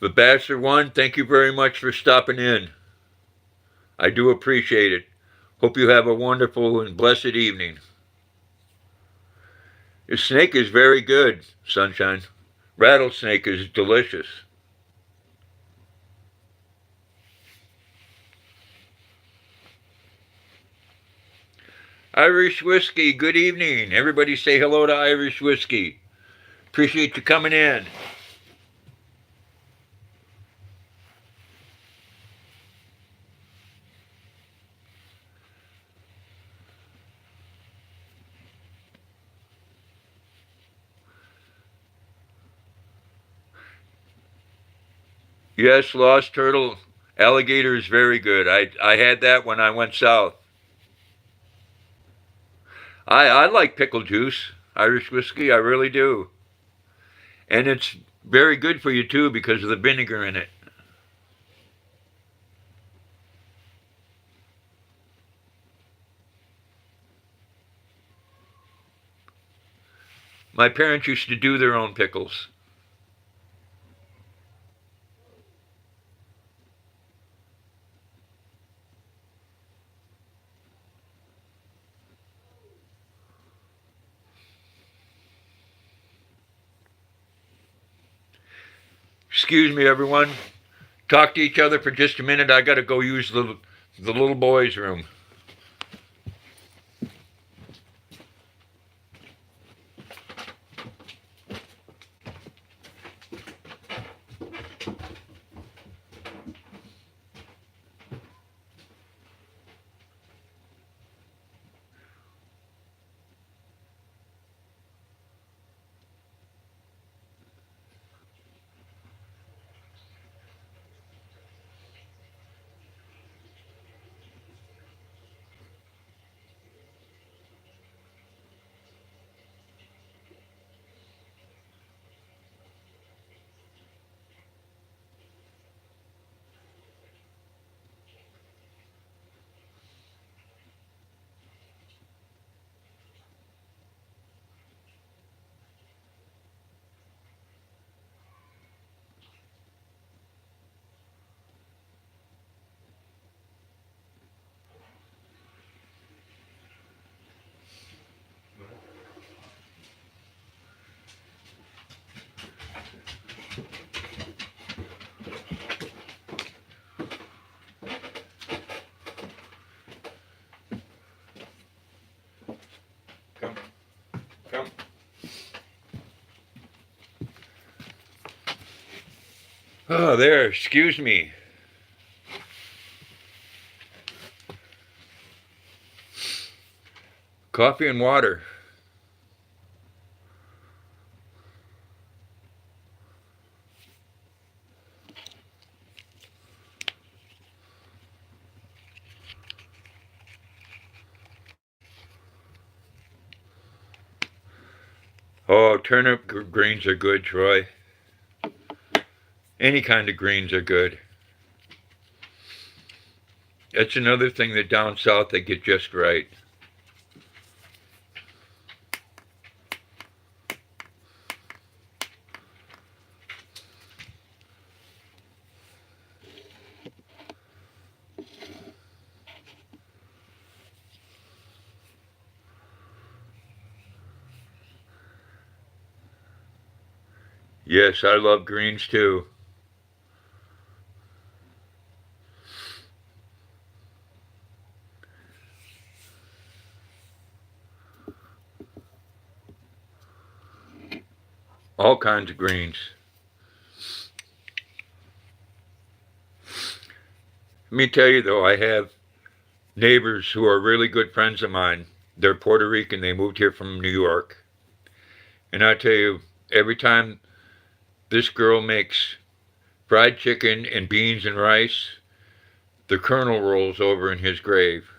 The Bachelor One, thank you very much for stopping in. I do appreciate it. Hope you have a wonderful and blessed evening. The snake is very good, Sunshine. Rattlesnake is delicious. Irish Whiskey, good evening. Everybody say hello to Irish Whiskey. Appreciate you coming in. Yes, Lost Turtle alligator is very good. I had that when I went south. I like pickle juice, Irish whiskey, I really do. And it's very good for you too because of the vinegar in it. My parents used to do their own pickles. Excuse me, everyone. Talk to each other for just a minute. I got to go use the little boy's room. Oh, there. Excuse me. Coffee and water. Oh, turnip greens are good, Troy. Any kind of greens are good. That's another thing that down south they get just right. Yes, I love greens too. All kinds of greens. Let me tell you though, I have neighbors who are really good friends of mine. They're Puerto Rican. They moved here from New York. And I tell you, every time this girl makes fried chicken and beans and rice, the colonel rolls over in his grave.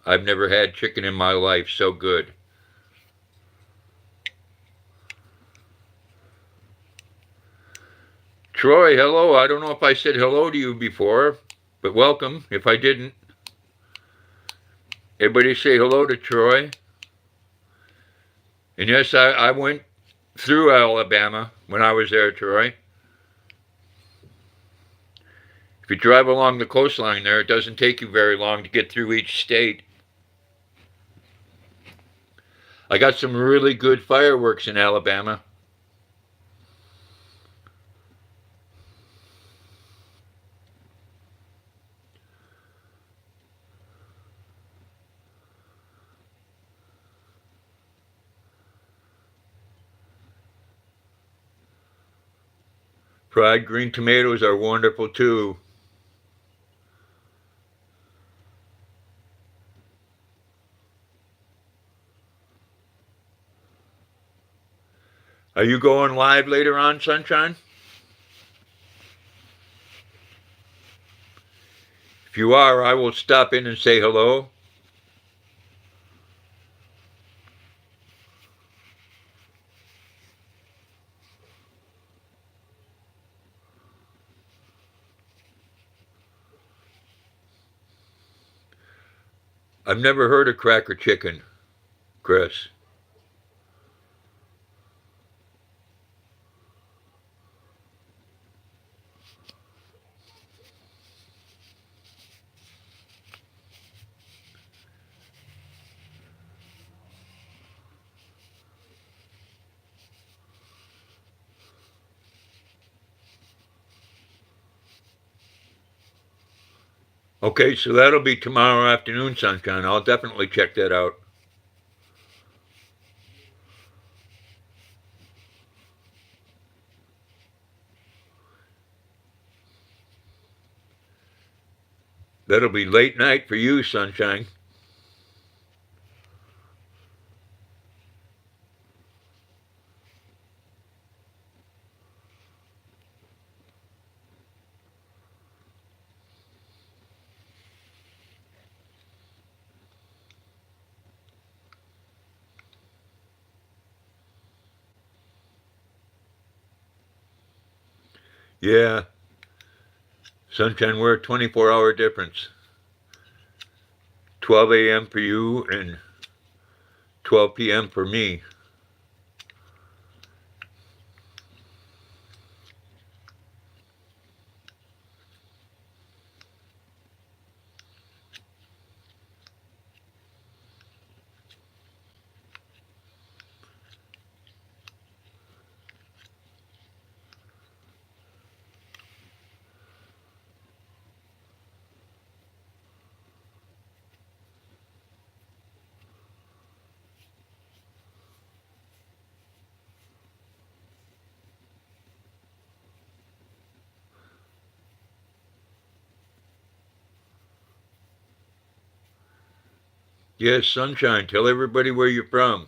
I've never had chicken in my life so good. Troy, hello. I don't know if I said hello to you before, but welcome if I didn't. Everybody say hello to Troy. And yes, I went through Alabama when I was there, Troy. If you drive along the coastline there, it doesn't take you very long to get through each state. I got some really good fireworks in Alabama. Fried green tomatoes are wonderful too. Are you going live later on, Sunshine? If you are, I will stop in and say hello. I've never heard of cracker chicken, Chris. Okay, so that'll be tomorrow afternoon, Sunshine. I'll definitely check that out. That'll be late night for you, Sunshine. Yeah, Sunshine, we're a 24-hour difference. 12 a.m. for you and 12 p.m. for me. Yes, Sunshine. Tell everybody where you're from.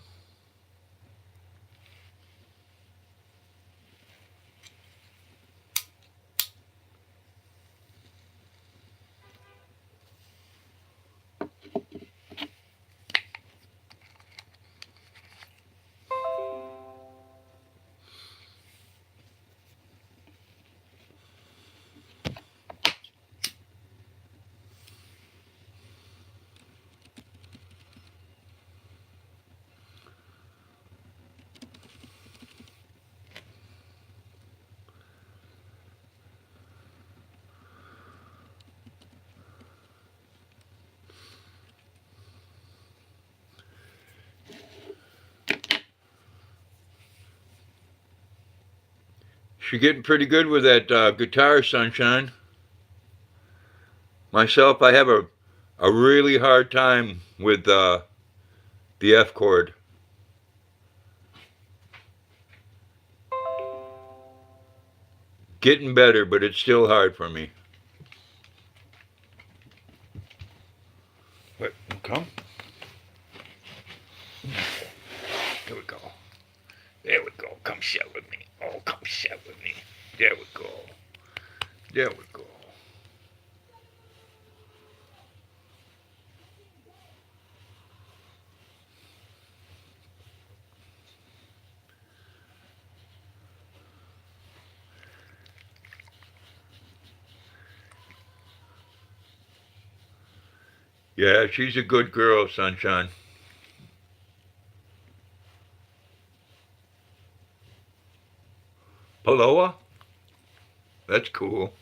She's getting pretty good with that guitar, Sunshine. Myself, I have a really hard time with the F chord. Getting better, but it's still hard for me. What? Come. There we go. There we go. Come sit with me. Oh, come sit with me. There we go. There we go. Yeah, she's a good girl, Sunshine. Paloa? That's cool.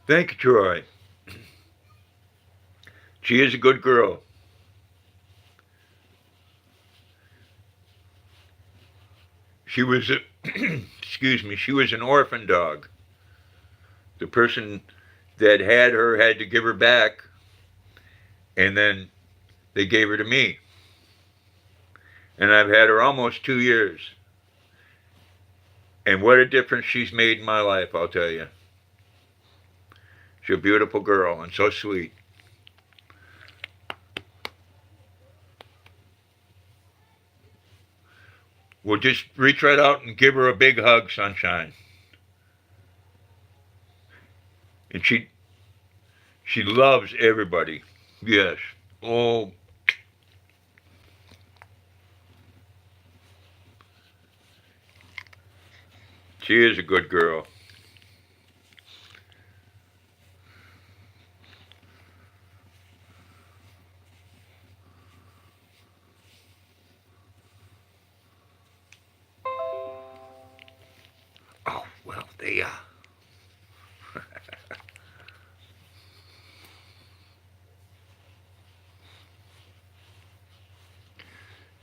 Thank you, Troy. She is a good girl. She was, excuse me, she was an orphan dog. The person that had her had to give her back, and then they gave her to me. And I've had her almost 2 years. And what a difference she's made in my life, I'll tell you. She's a beautiful girl and so sweet. We'll just reach right out and give her a big hug, Sunshine. And she loves everybody. Yes. Oh. She is a good girl. Oh, well, they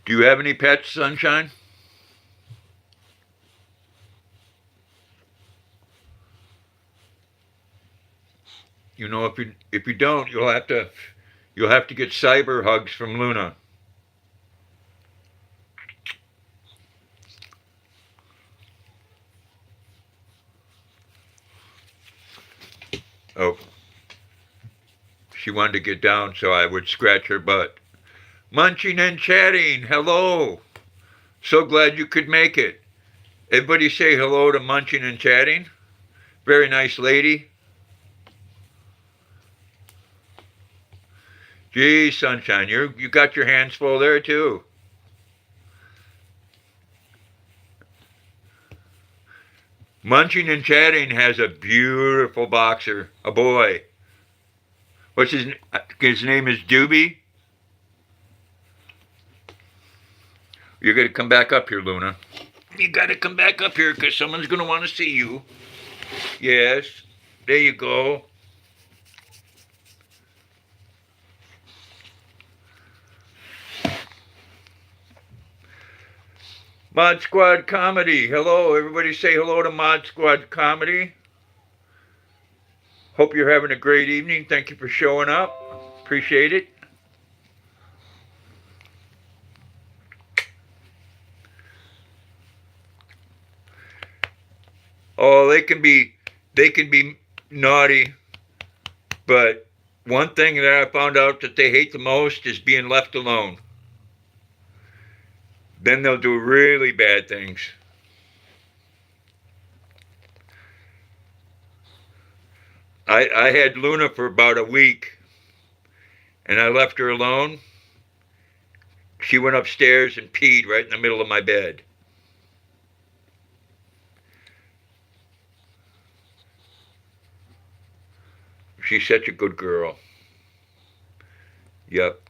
Do you have any pets, Sunshine? You know, if you don't, you'll have to get cyber hugs from Luna. Oh, she wanted to get down, so I would scratch her butt. Munching and chatting, hello. So glad you could make it. Everybody say hello to Munching and Chatting. Very nice lady. Gee, Sunshine, you got your hands full there too. Munching and Chatting has a beautiful boxer, a boy. What's his name is Doobie. You got to come back up here, Luna. You got to come back up here because someone's going to want to see you. Yes, there you go. Mod Squad Comedy. Hello, everybody say hello to Mod Squad Comedy. Hope you're having a great evening. Thank you for showing up. Appreciate it. Oh, they can be naughty, but one thing that I found out that they hate the most is being left alone. Then they'll do really bad things. I had Luna for about a week, and I left her alone. She went upstairs and peed right in the middle of my bed. She's such a good girl. Yep.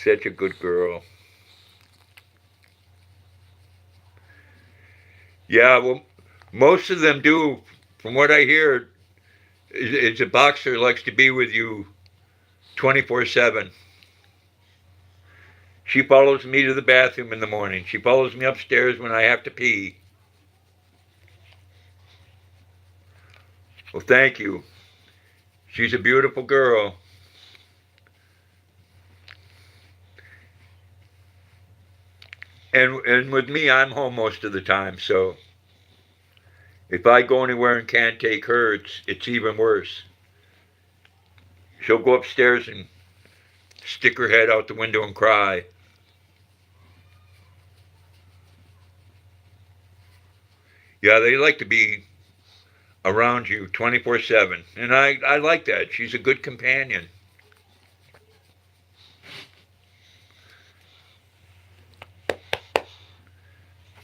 Such a good girl. Yeah, well, most of them do. From what I hear, is a boxer likes to be with you 24/7. She follows me to the bathroom in the morning. She follows me upstairs when I have to pee. Well, thank you. She's a beautiful girl. And with me, I'm home most of the time, so if I go anywhere and can't take her, it's even worse. She'll go upstairs and stick her head out the window and cry. Yeah, they like to be around you 24/7, and I like that. She's a good companion.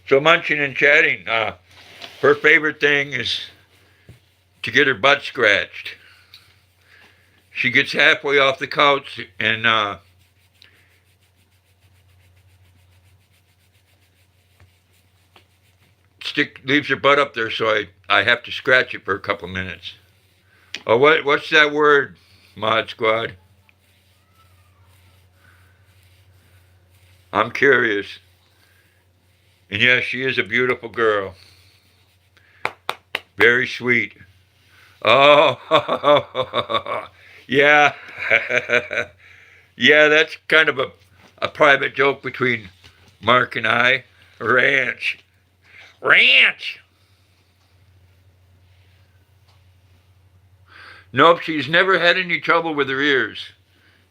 So munching and chatting, her favorite thing is to get her butt scratched. She gets halfway off the couch and leaves her butt up there, so I have to scratch it for a couple minutes. Oh, what's that word, Mod Squad? I'm curious. And yes, she is a beautiful girl. Very sweet. Oh, yeah. Yeah, that's kind of a private joke between Mark and I. Ranch. Nope, she's never had any trouble with her ears.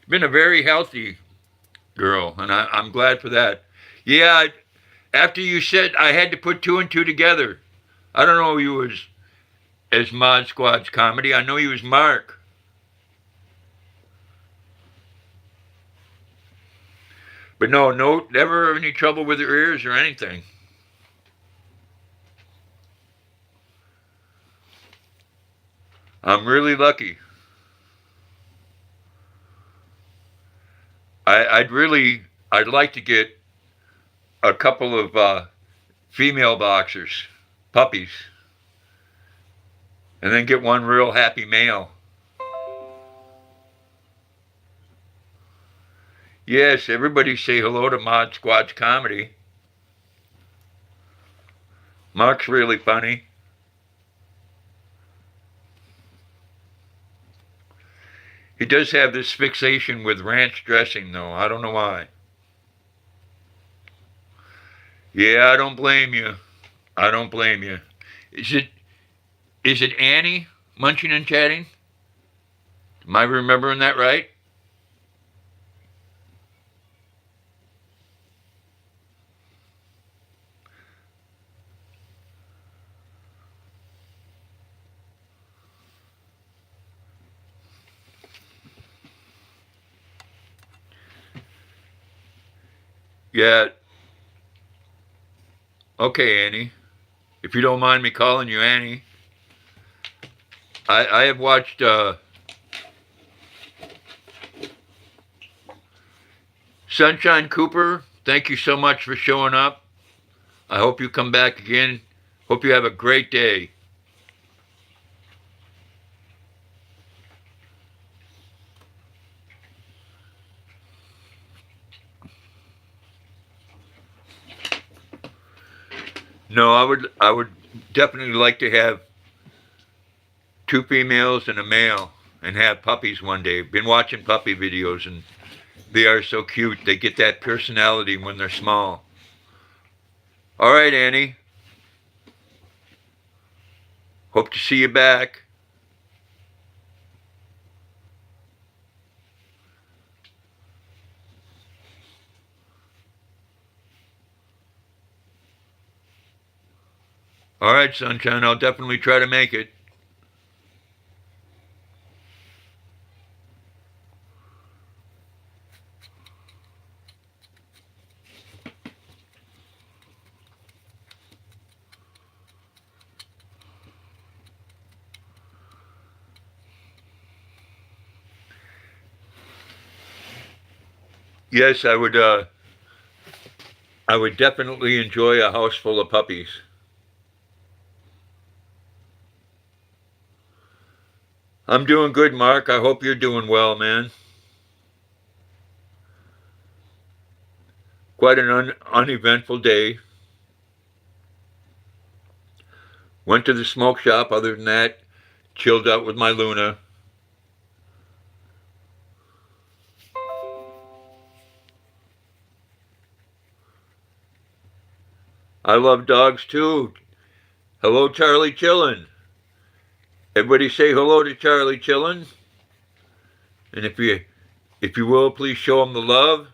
She's been a very healthy girl, and I'm glad for that. Yeah, after you said I had to put two and two together. I don't know you as Mod Squad's comedy. I know you as Mark. But no, never any trouble with her ears or anything. I'm really lucky. I'd like to get a couple of female boxers, puppies, and then get one real happy male. Yes, everybody say hello to Mod Squad's comedy. Mark's really funny. He does have this fixation with ranch dressing, though. I don't know why. Yeah, I don't blame you. I don't blame you. Is it Annie munching and chatting? Am I remembering that right? Yeah. Okay, Annie. If you don't mind me calling you Annie. I have watched Sunshine Cooper. Thank you so much for showing up. I hope you come back again. Hope you have a great day. No, I would definitely like to have two females and a male and have puppies one day. Been watching puppy videos and they are so cute. They get that personality when they're small. All right, Annie. Hope to see you back. All right, Sunshine, I'll definitely try to make it. Yes, I would definitely enjoy a house full of puppies. I'm doing good, Mark. I hope you're doing well, man. Quite an uneventful day. Went to the smoke shop. Other than that, chilled out with my Luna. I love dogs too. Hello, Charlie Chillin. Everybody say hello to Charlie Chillin. And if you will, please show him the love.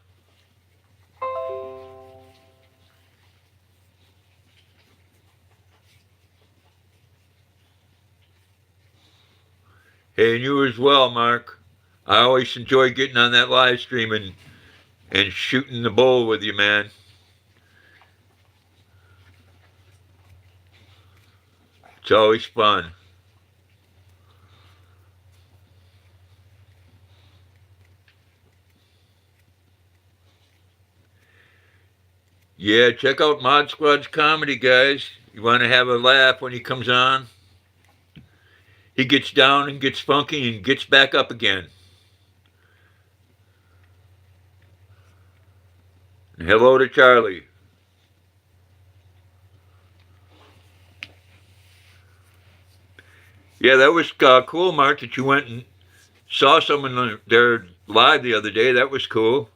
Hey, and you as well, Mark. I always enjoy getting on that live stream and shooting the bull with you, man. It's always fun. Yeah, check out Mod Squad's comedy, guys. You want to have a laugh when he comes on? He gets down and gets funky and gets back up again. And hello to Charlie. Yeah, that was cool, Mark, that you went and saw someone there live the other day. That was cool.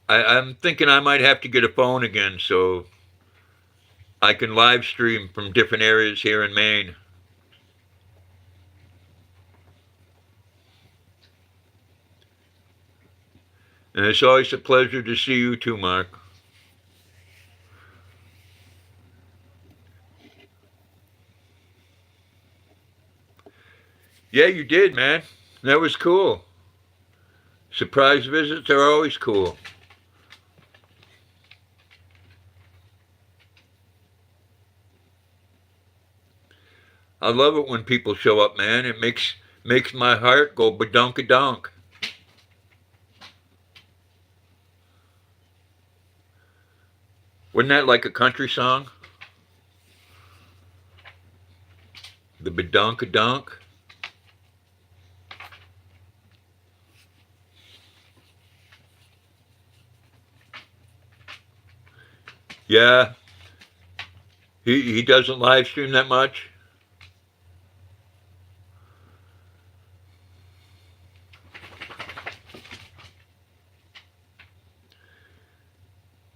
I'm thinking I might have to get a phone again so I can live stream from different areas here in Maine. And it's always a pleasure to see you too, Mark. Yeah, you did, man. That was cool. Surprise visits are always cool. I love it when people show up, man. It makes my heart go badunk-a-dunk. Wasn't that like a country song? The badunk-a-dunk. Yeah. He doesn't live stream that much.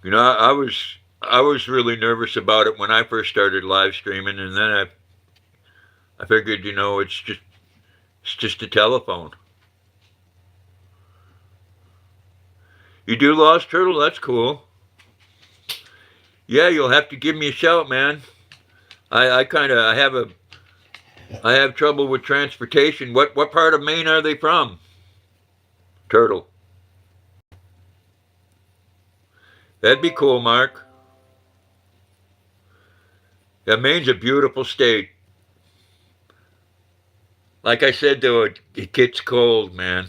You know, I was really nervous about it when I first started live streaming, and then I figured, you know, it's just a telephone. You do Lost Turtle? That's cool. Yeah, you'll have to give me a shout, man. I have trouble with transportation. What part of Maine are they from? Turtle. That'd be cool, Mark. Yeah, Maine's a beautiful state. Like I said, though, it gets cold, man.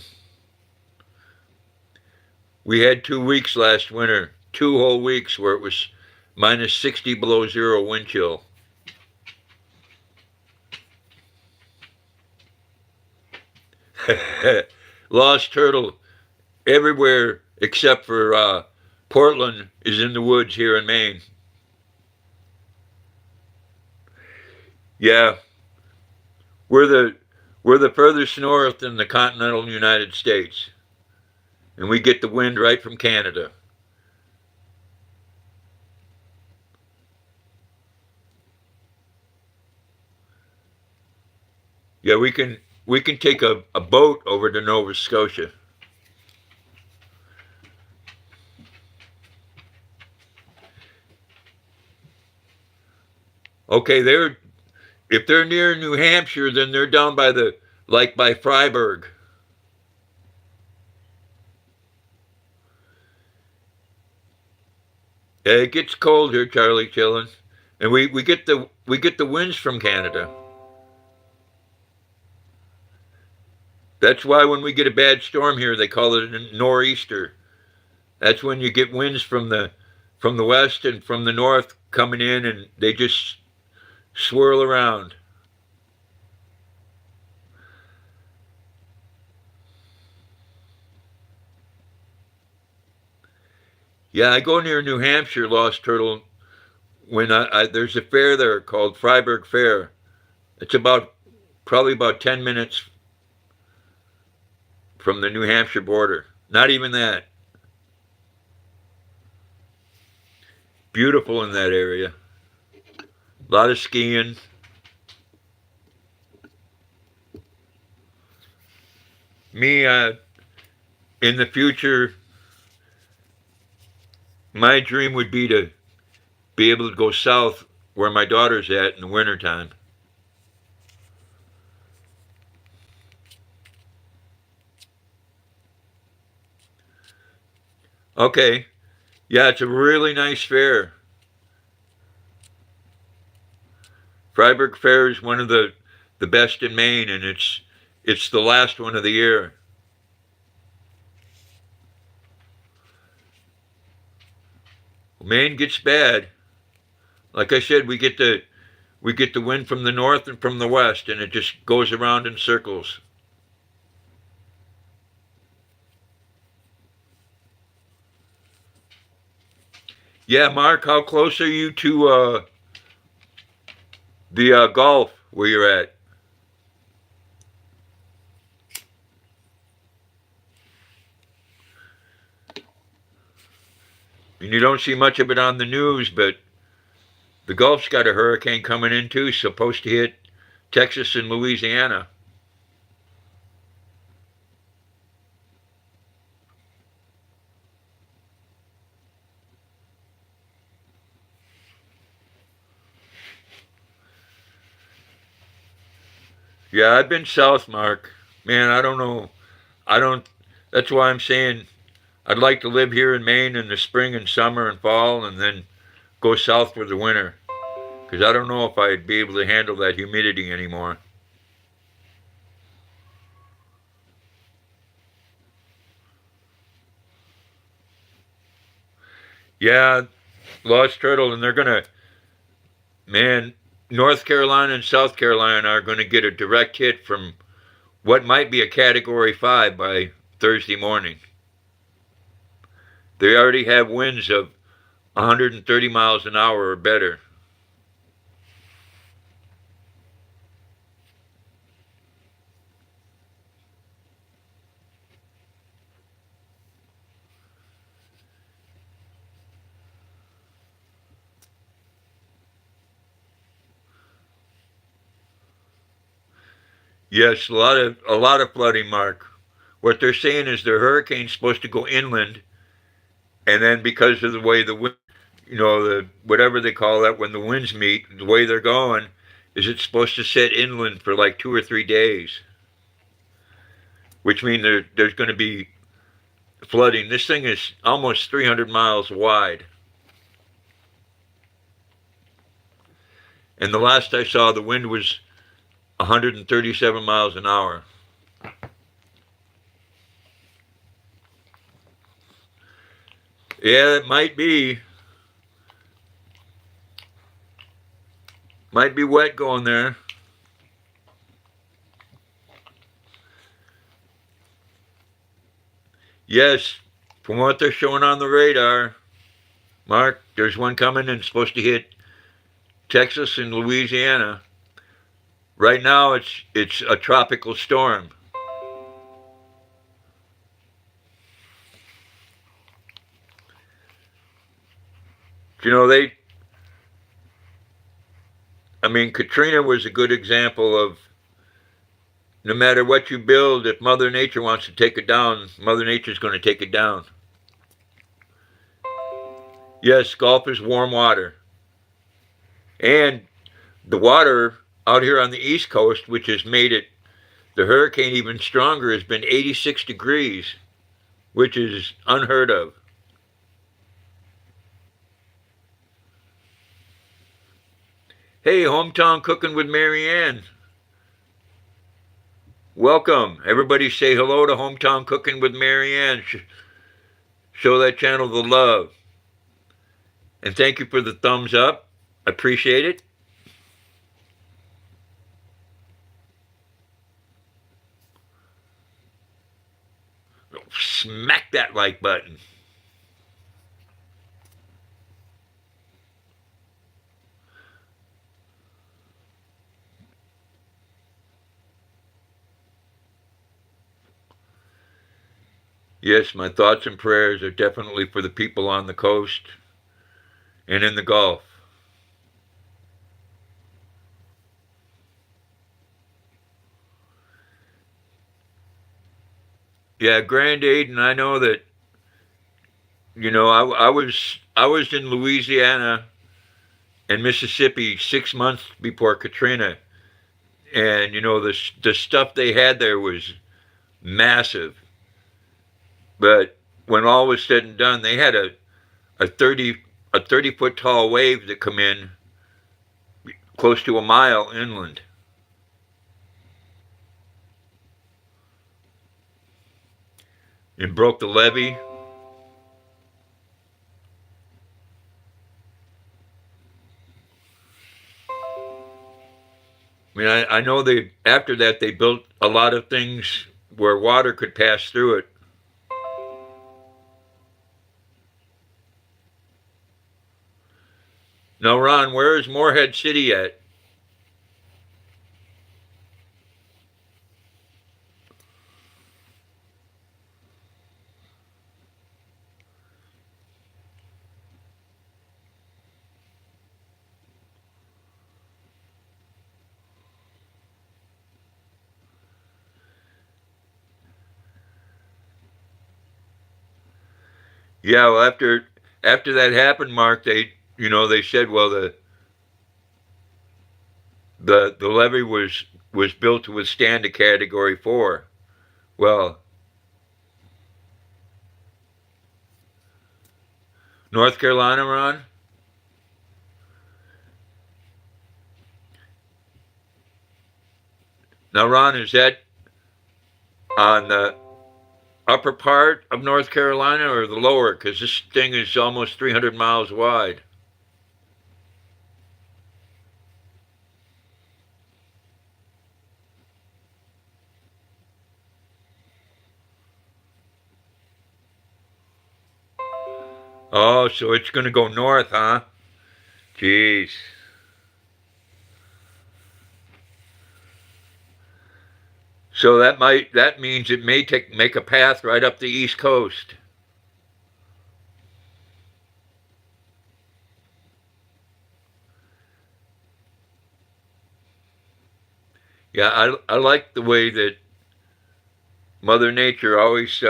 We had 2 weeks last winter, 2 whole weeks where it was minus 60 below zero wind chill. Lost Turtle everywhere except for Portland is in the woods here in Maine. Yeah, we're the furthest north in the continental United States. and we get the wind right from Canada. Yeah, we can take a boat over to Nova Scotia. Okay, if they're near New Hampshire, then they're down by by Freiburg. Yeah, it gets cold here, Charlie Chillin, and we get the winds from Canada. That's why when we get a bad storm here, they call it a nor'easter. That's when you get winds from the west and from the north coming in, and they just swirl around. Yeah, I go near New Hampshire, Lost Turtle, when there's a fair there called Freiburg Fair. It's probably about 10 minutes from the New Hampshire border. Not even that. Beautiful in that area. A lot of skiing. Me, in the future, my dream would be to be able to go south where my daughter's at in the wintertime. Okay. Yeah, it's a really nice fair. Freiburg Fair is one of the best in Maine, and it's the last one of the year. Maine gets bad. Like I said, we get the wind from the north and from the west, and it just goes around in circles. Yeah, Mark, how close are you to the Gulf where you're at? And you don't see much of it on the news, but the Gulf's got a hurricane coming in too, supposed to hit Texas and Louisiana. Yeah, I've been south, Mark. Man, I don't know. I don't. That's why I'm saying I'd like to live here in Maine in the spring and summer and fall, and then go south for the winter. Because I don't know if I'd be able to handle that humidity anymore. Yeah, Lost Turtle, and they're gonna, man, North Carolina and South Carolina are gonna get a direct hit from what might be a Category 5 by Thursday morning. They already have winds of 130 miles an hour or better. Yes, a lot of flooding, Mark. What they're saying is the hurricane's supposed to go inland, and then because of the way the wind, the whatever they call that when the winds meet, the way they're going, is it's supposed to set inland for like 2 or 3 days, which means there's going to be flooding. This thing is almost 300 miles wide, and the last I saw, the wind was 137 miles an hour. Yeah, it might be. Might be wet going there. Yes, from what they're showing on the radar, Mark, there's one coming and supposed to hit Texas and Louisiana. Right now, it's a tropical storm. You know, Katrina was a good example of no matter what you build, if Mother Nature wants to take it down, Mother Nature's going to take it down. Yes, Gulf is warm water. And the water out here on the East Coast, which has made the hurricane even stronger, has been 86 degrees, which is unheard of. Hey, Hometown Cooking with Marianne. Welcome. Everybody say hello to Hometown Cooking with Marianne. Show that channel the love. And thank you for the thumbs up. I appreciate it. Smack that like button. Yes, my thoughts and prayers are definitely for the people on the coast and in the Gulf. Yeah, Grand Aiden, I know that, I was in Louisiana and Mississippi 6 months before Katrina, and the stuff they had there was massive. But when all was said and done, they had a 30-foot tall wave that come in close to a mile inland. And broke the levee. I know after that they built a lot of things where water could pass through it. Now, Ron, where is Morehead City at? Yeah, well, after that happened, Mark, they said, well, the levee was built to withstand a Category 4. Well, North Carolina, Ron? Now, Ron, is that on the upper part of North Carolina or the lower? Because this thing is almost 300 miles wide. Oh, so it's going to go north, huh? Jeez. So that means it may make a path right up the East Coast. Yeah, I like the way that Mother Nature always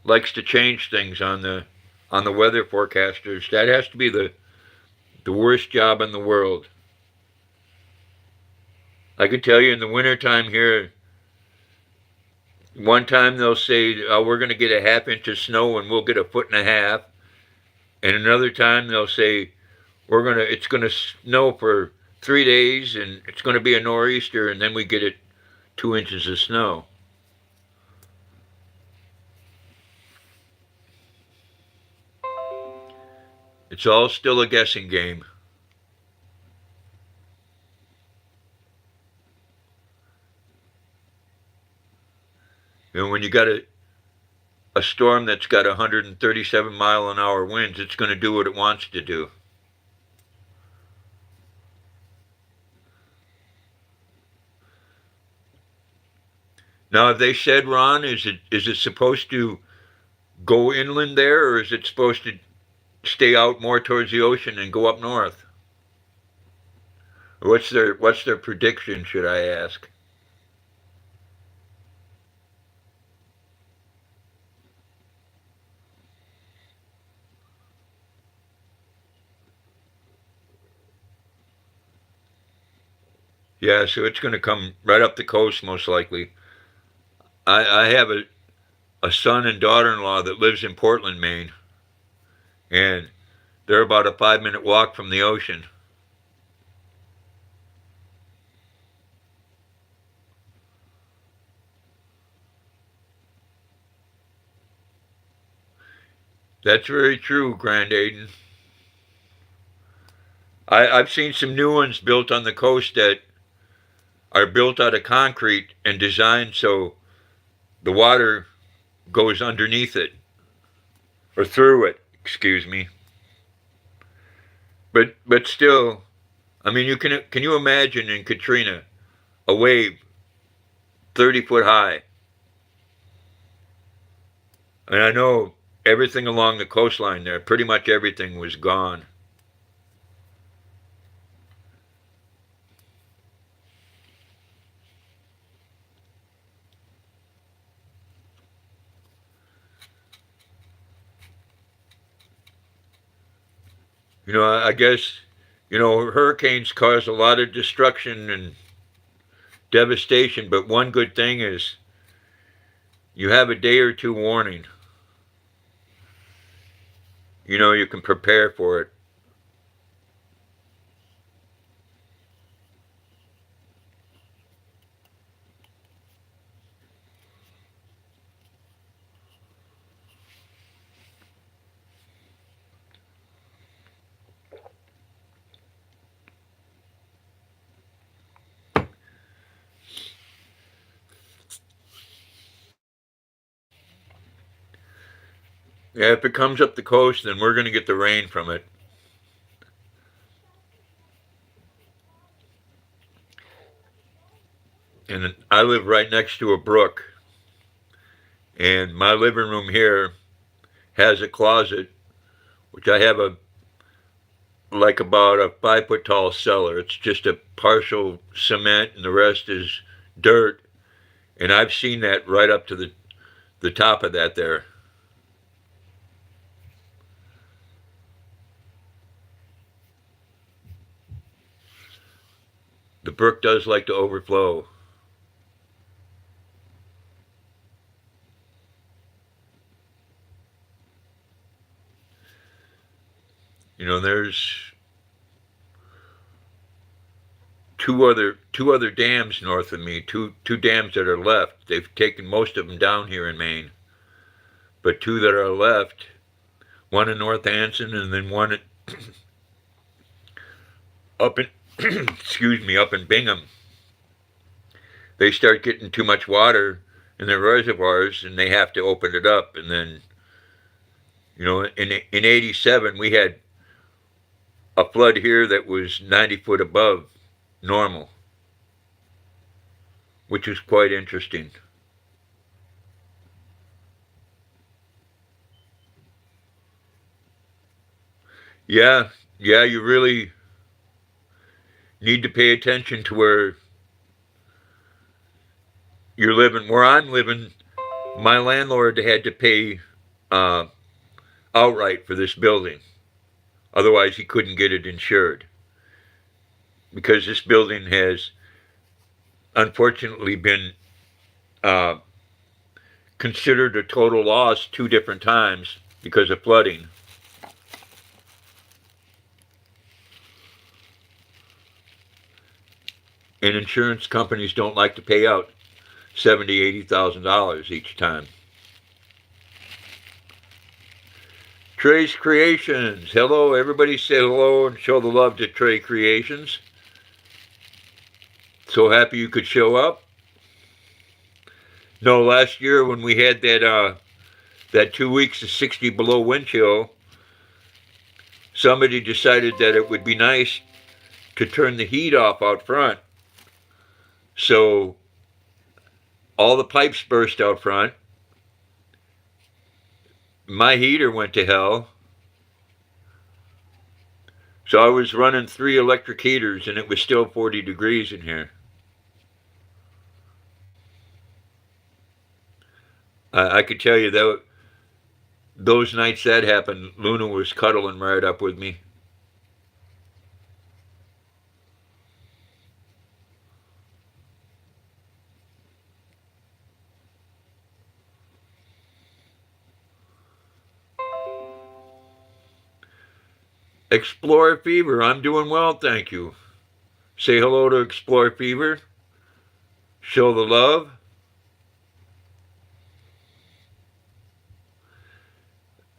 likes to change things on the weather forecasters. That has to be the worst job in the world. I can tell you in the wintertime here, one time they'll say, oh, we're going to get a half-inch of snow and we'll get a foot and a half. And another time they'll say, it's going to snow for 3 days and it's going to be a nor'easter, and then we get it 2 inches of snow. It's all still a guessing game. And when you got a storm that's got 137-mile-an-hour winds, it's going to do what it wants to do. Now, have they said, Ron, is it supposed to go inland there, or is it supposed to stay out more towards the ocean and go up north? What's their prediction, should I ask? Yeah, so it's going to come right up the coast most likely. I have a son and daughter-in-law that lives in Portland, Maine, and they're about a 5-minute walk from the ocean. That's very true, Grand Aiden. I've seen some new ones built on the coast that are built out of concrete and designed so the water goes underneath it or through it. Excuse me. But still, I mean, can you imagine in Katrina a wave 30 foot high? And I know everything along the coastline there, pretty much everything was gone. I guess, hurricanes cause a lot of destruction and devastation, but one good thing is you have a day or two warning. You can prepare for it. Yeah, if it comes up the coast, then we're going to get the rain from it. And I live right next to a brook, and my living room here has a closet, which I have about a 5 foot tall cellar. It's just a partial cement, and the rest is dirt. And I've seen that right up to the top of that there. The brook does like to overflow. There's two other dams north of me. Two dams that are left. They've taken most of them down here in Maine, but two that are left. One in North Anson, and then one up in excuse me, up in Bingham. They start getting too much water in their reservoirs, and they have to open it up. And then, in '87 we had a flood here that was 90 foot above normal, which was quite interesting. Yeah, you really need to pay attention to where you're living. Where I'm living, my landlord had to pay uh, outright for this building. Otherwise, he couldn't get it insured. Because this building has unfortunately been uh, considered a total loss 2 different times because of flooding. And insurance companies don't like to pay out $70,000-$80,000 each time. Trey's Creations. Hello, everybody say hello and show the love to Trey Creations. So happy you could show up. No, last year when we had that 2 weeks of 60 below wind chill, somebody decided that it would be nice to turn the heat off out front. So all the pipes burst out front. My heater went to hell. So I was running 3 electric heaters and it was still 40 degrees in here. I could tell you that those nights that happened, Luna was cuddling right up with me. Explorer Fever, I'm doing well, thank you. Say hello to Explorer Fever. Show the love.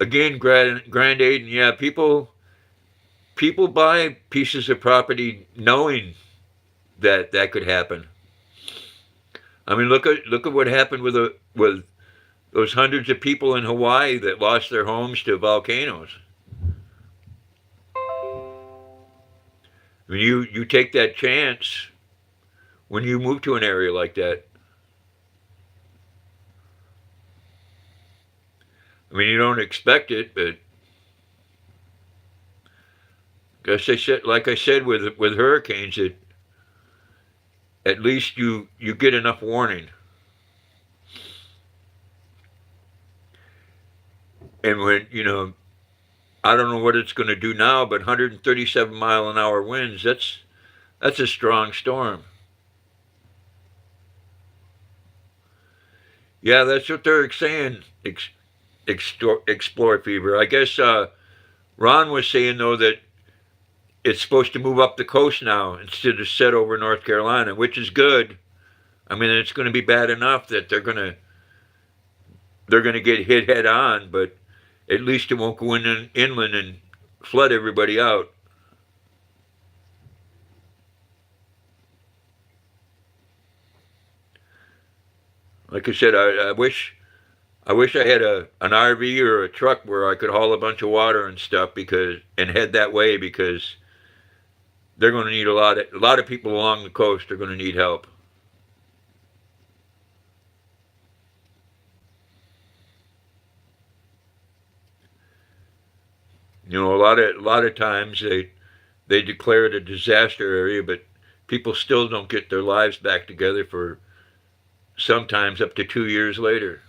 Again, Grand Aiden, yeah, people buy pieces of property knowing that that could happen. I mean, look at what happened with those hundreds of people in Hawaii that lost their homes to volcanoes. I mean, you take that chance when you move to an area like that. I mean, you don't expect it, but guess I said, like I said, with hurricanes, it at least you get enough warning. And when I don't know what it's going to do now, but 137-mile-an-hour winds, that's a strong storm. Yeah, that's what they're saying. Explore Fever. I guess Ron was saying though that it's supposed to move up the coast now instead of set over North Carolina, which is good. I mean, it's going to be bad enough that they're going to get hit head on, but at least it won't go inland and flood everybody out. Like I said, I wish I had an RV or a truck where I could haul a bunch of water and stuff and head that way because they're going to need a lot of people along the coast are going to need help. A lot of times they declare it a disaster area, but people still don't get their lives back together for sometimes up to 2 years later.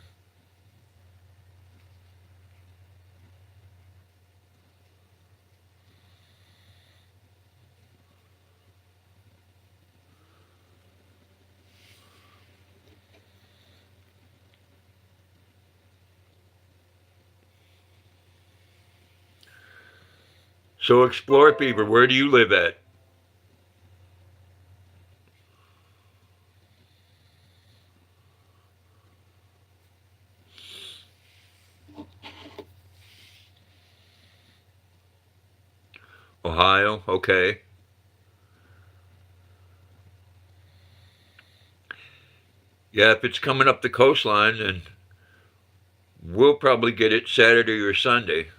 So Explore Fever, where do you live at? Ohio, okay. Yeah, if it's coming up the coastline, then we'll probably get it Saturday or Sunday.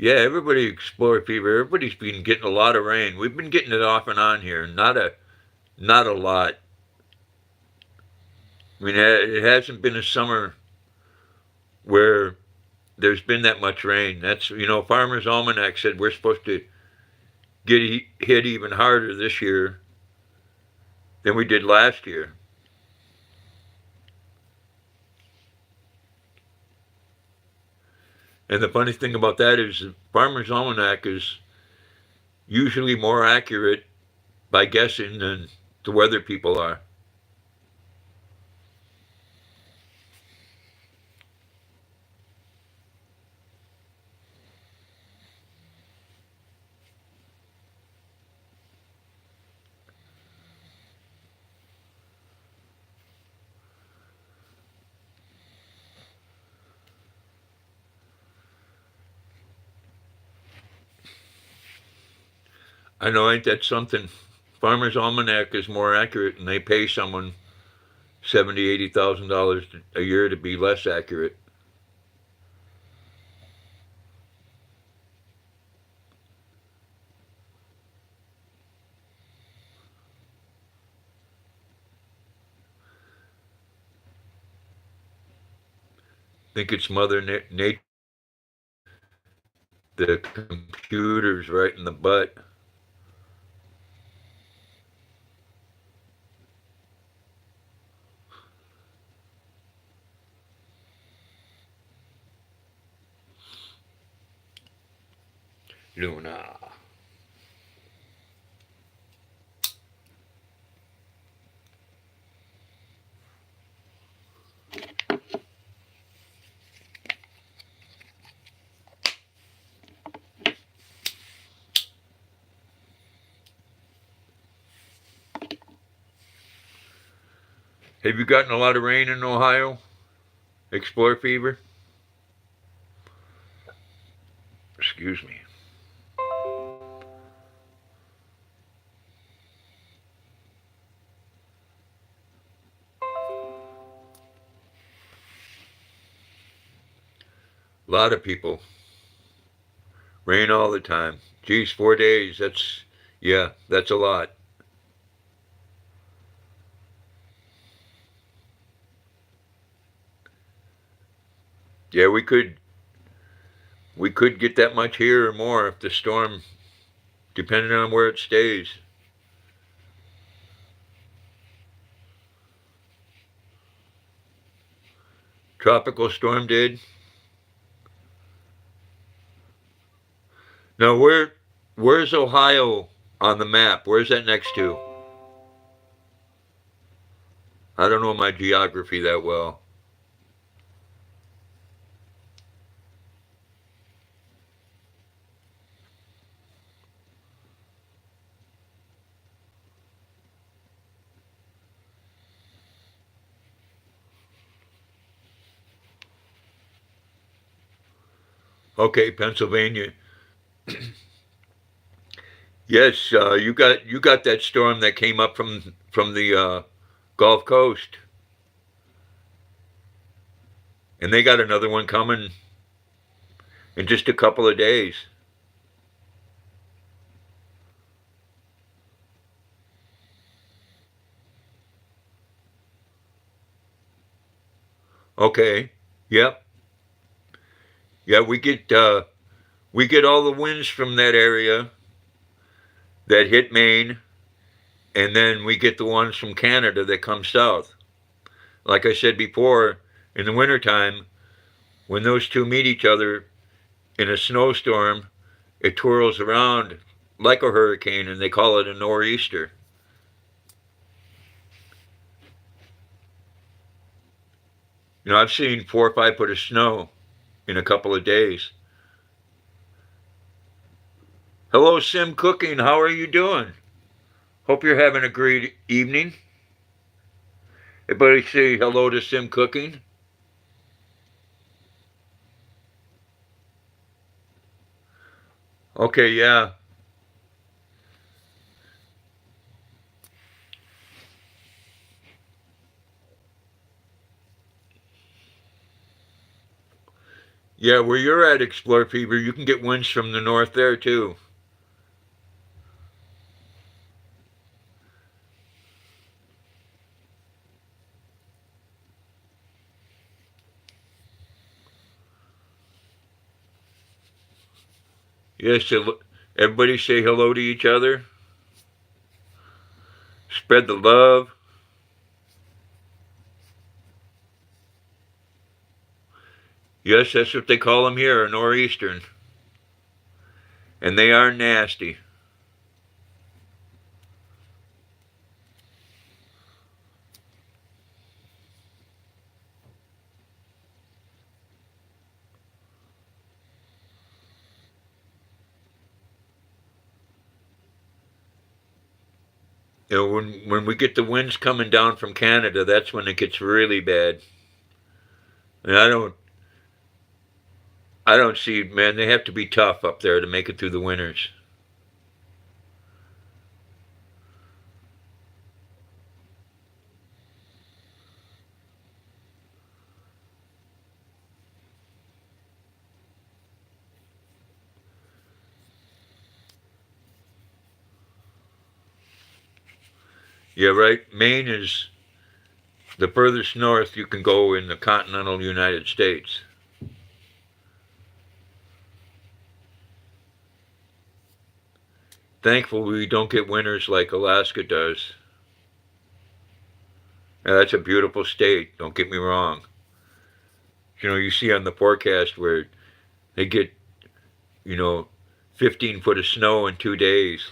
Yeah, everybody Explore Fever. Everybody's been getting a lot of rain. We've been getting it off and on here. Not a lot. I mean, it hasn't been a summer where there's been that much rain. That's Farmer's Almanac said we're supposed to get hit even harder this year than we did last year. And the funny thing about that is Farmer's Almanac is usually more accurate by guessing than the weather people are. I know, ain't that something? Farmer's Almanac is more accurate, and they pay someone $70,000, $80,000 a year to be less accurate. think it's Mother Nature. The computer's right in the butt. Luna. Have you gotten a lot of rain in Ohio? Explore fever? Excuse me. A lot of people. Rain all the time. Geez, 4 days. That's a lot. Yeah, we could get that much here or more if the storm, depending on where it stays. Tropical storm did. Now where's Ohio on the map? Where's that next to? I don't know my geography that well. Okay, Pennsylvania. Yes, you got that storm that came up from the Gulf Coast, and they got another one coming in just a couple of days. Okay. Yep. Yeah, we get all the winds from that area that hit Maine, and then we get the ones from Canada that come south. Like I said before, in the wintertime, when those two meet each other in a snowstorm, it twirls around like a hurricane, and they call it a nor'easter. You know, I've seen 4 or 5 foot of snow in a couple of days. Hello, Sim Cooking. How are you doing? Hope you're having a great evening. Everybody say hello to Sim Cooking. Okay, yeah. Yeah, where you're at, Explore Fever, you can get winds from the north there too. Yes, everybody say hello to each other. Spread the love. Yes, that's what they call them here, a nor'eastern. And they are nasty. You know, when we get the winds coming down from Canada, that's when it gets really bad. And I don't see, man, they have to be tough up there to make it through the winters. Yeah, right. Maine is the furthest north you can go in the continental United States. Thankful we don't get winters like Alaska does. Now, that's a beautiful state, don't get me wrong. You know, you see on the forecast where they get, 15 foot of snow in 2 days.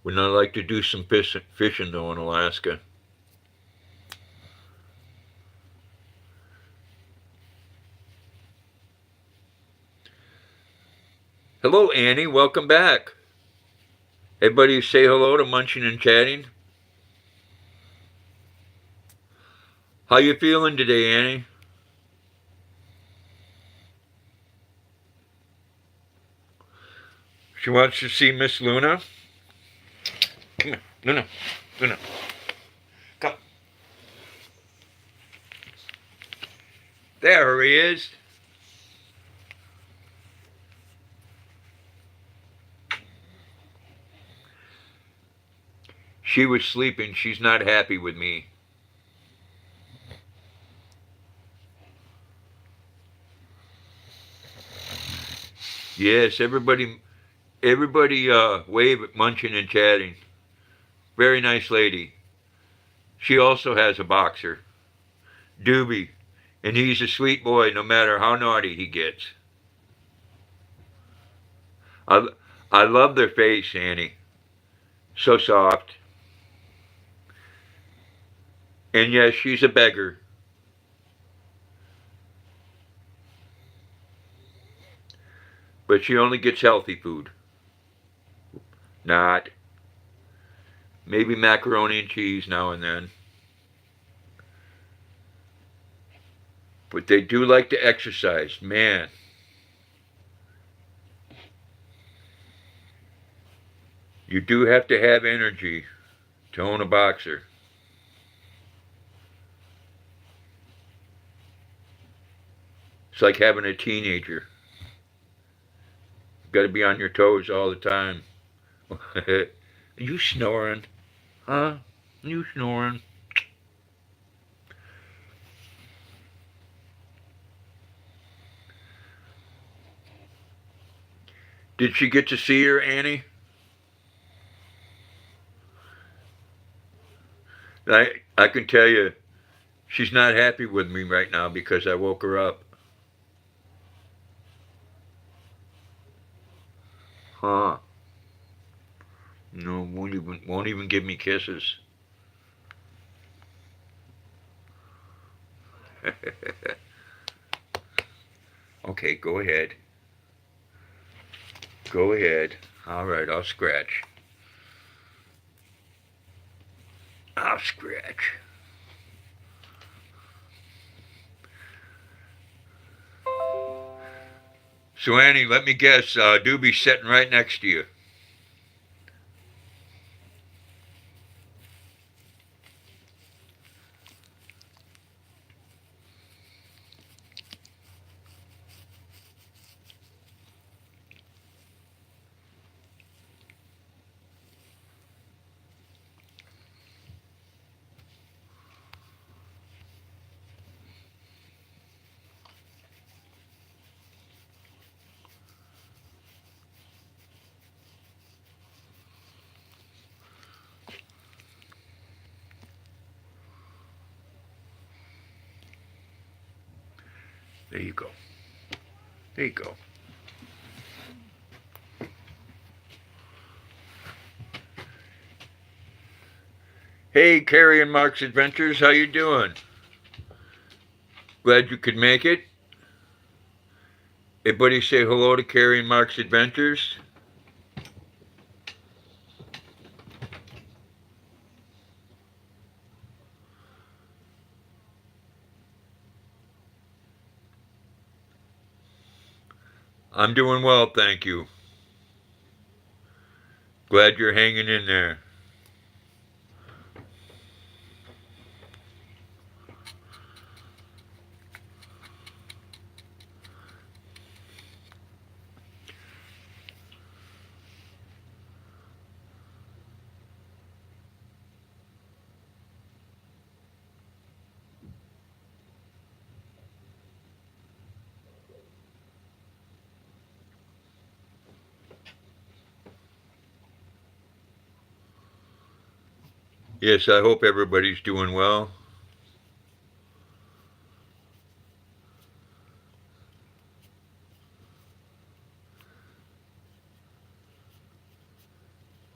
Would not like to do some fishing though in Alaska. Hello, Annie. Welcome back. Everybody say hello to Munching and Chatting. How you feeling today, Annie? She wants to see Miss Luna. Come here, Luna. Luna. Come. There he is. She was sleeping. She's not happy with me. Yes, everybody wave at Munching and Chatting. Very nice lady. She also has a boxer, Doobie, and he's a sweet boy no matter how naughty he gets. I love their face, Annie. So soft. And yes, she's a beggar. But she only gets healthy food. Not. Maybe macaroni and cheese now and then. But they do like to exercise. Man. You do have to have energy to own a boxer. It's like having a teenager. Got to be on your toes all the time. Are you snoring? Huh? You snoring? Did she get to see her, Annie? I can tell you, she's not happy with me right now because I woke her up. Huh? No, won't even give me kisses. Okay, go ahead. Go ahead. All right, I'll scratch. I'll scratch. So Annie, let me guess, Doobie's sitting right next to you. There you go. There you go. Hey, Carrie and Mark's Adventures, how you doing? Glad you could make it. Everybody say hello to Carrie and Mark's Adventures. I'm doing well, thank you. Glad you're hanging in there. Yes, I hope everybody's doing well.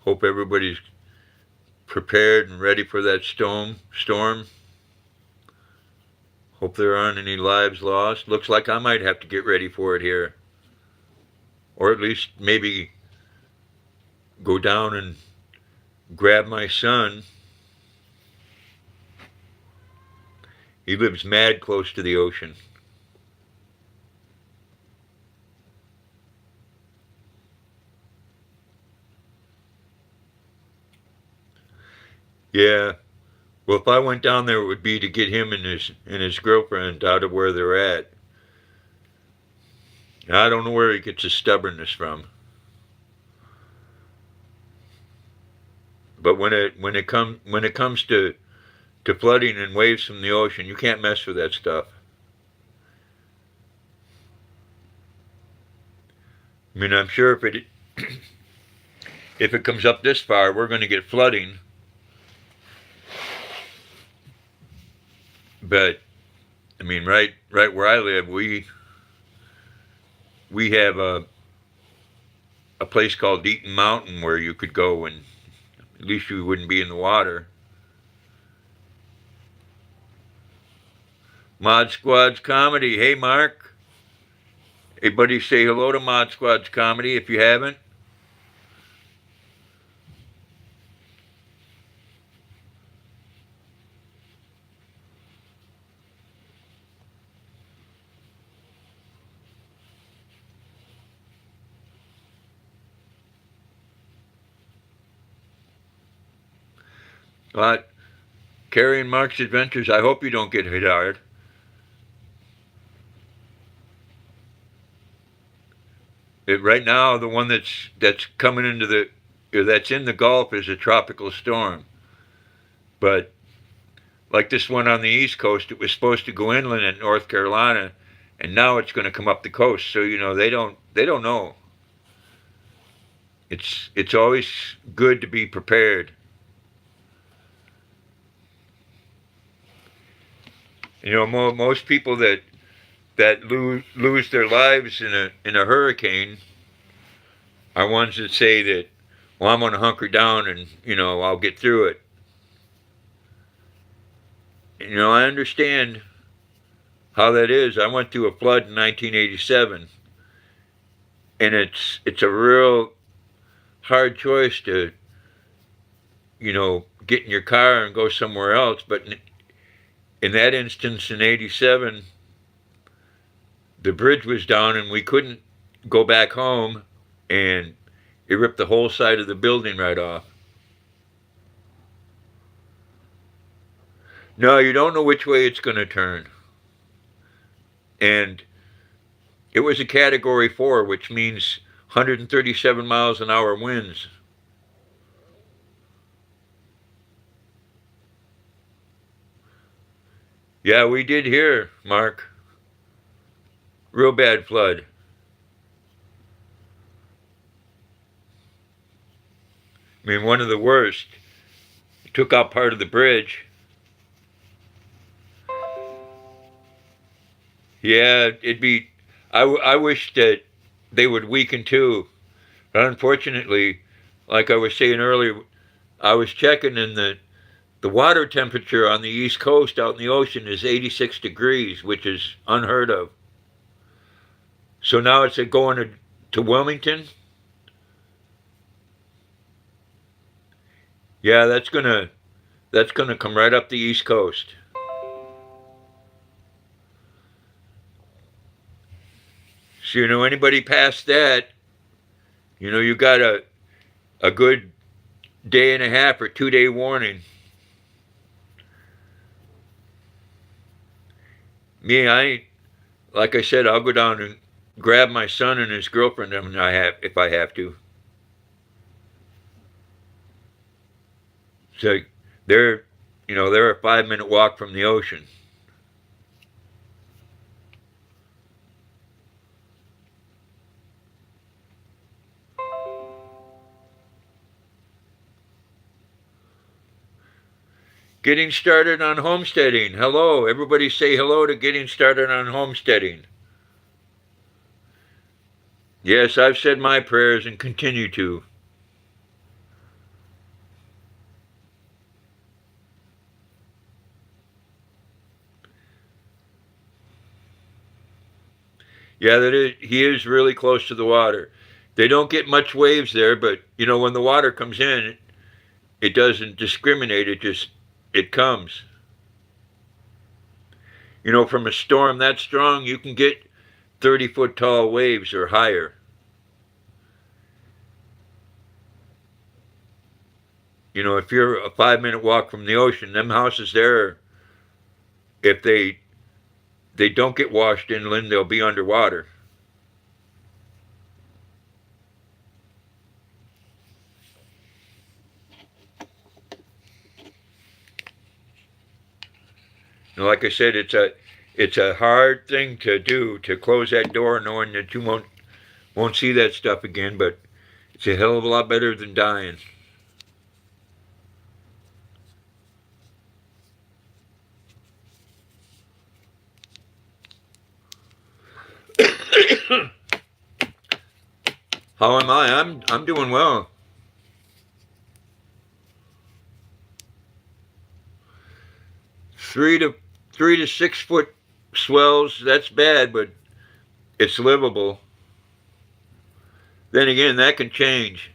Hope everybody's prepared and ready for that storm. Hope there aren't any lives lost. Looks like I might have to get ready for it here. Or at least maybe go down and grab my son. He lives mad close to the ocean. Yeah. Well, if I went down there, it would be to get him and his girlfriend out of where they're at. I don't know where he gets his stubbornness from. But when it comes to flooding and waves from the ocean, you can't mess with that stuff. I mean, I'm sure if it comes up this far, we're going to get flooding. But I mean, right where I live, we have a place called Eaton Mountain where you could go and at least you wouldn't be in the water. Mod Squad's Comedy. Hey, Mark. Everybody say hello to Mod Squad's Comedy if you haven't. But carrying Mark's Adventures, I hope you don't get hit hard. Right now, the one that's coming into that's in the Gulf is a tropical storm. But like this one on the East Coast, it was supposed to go inland in North Carolina, and now it's going to come up the coast. So they don't know. It's always good to be prepared. Most people that lose their lives in a hurricane are ones that say that, well, I'm going to hunker down and I'll get through it. I understand how that is. I went through a flood in 1987, and it's a real hard choice to get in your car and go somewhere else. But in that instance, in '87, the bridge was down and we couldn't go back home, and it ripped the whole side of the building right off. No, you don't know which way it's going to turn. And it was a Category 4, which means 137 miles an hour winds. Yeah, we did hear, Mark. Real bad flood. I mean, one of the worst. It took out part of the bridge. Yeah, it'd be. I wish that they would weaken too. But unfortunately, like I was saying earlier, I was checking, and the water temperature on the East Coast out in the ocean is 86 degrees, which is unheard of. So now it's going to Wilmington. Yeah, that's gonna come right up the East Coast. So anybody past that, you got a good day and a half or 2 day warning. Me, like I said, I'll go down and grab my son and his girlfriend if I have to. So they're a 5 minute walk from the ocean. Getting started on homesteading. Hello. Everybody say hello to getting started on homesteading. Yes, I've said my prayers and continue to. Yeah, he is really close to the water. They don't get much waves there, but you know, when the water comes in, it doesn't discriminate. It comes. You know, from a storm that strong, you can get 30-foot tall waves or higher. You know, if you're a 5-minute walk from the ocean, them houses there, if they don't get washed inland, they'll be underwater. And like I said, it's a hard thing to do, to close that door knowing that you won't see that stuff again, but it's a hell of a lot better than dying. How am I? I'm doing well. 3 to 6 foot swells, that's bad, but it's livable. Then again, that can change.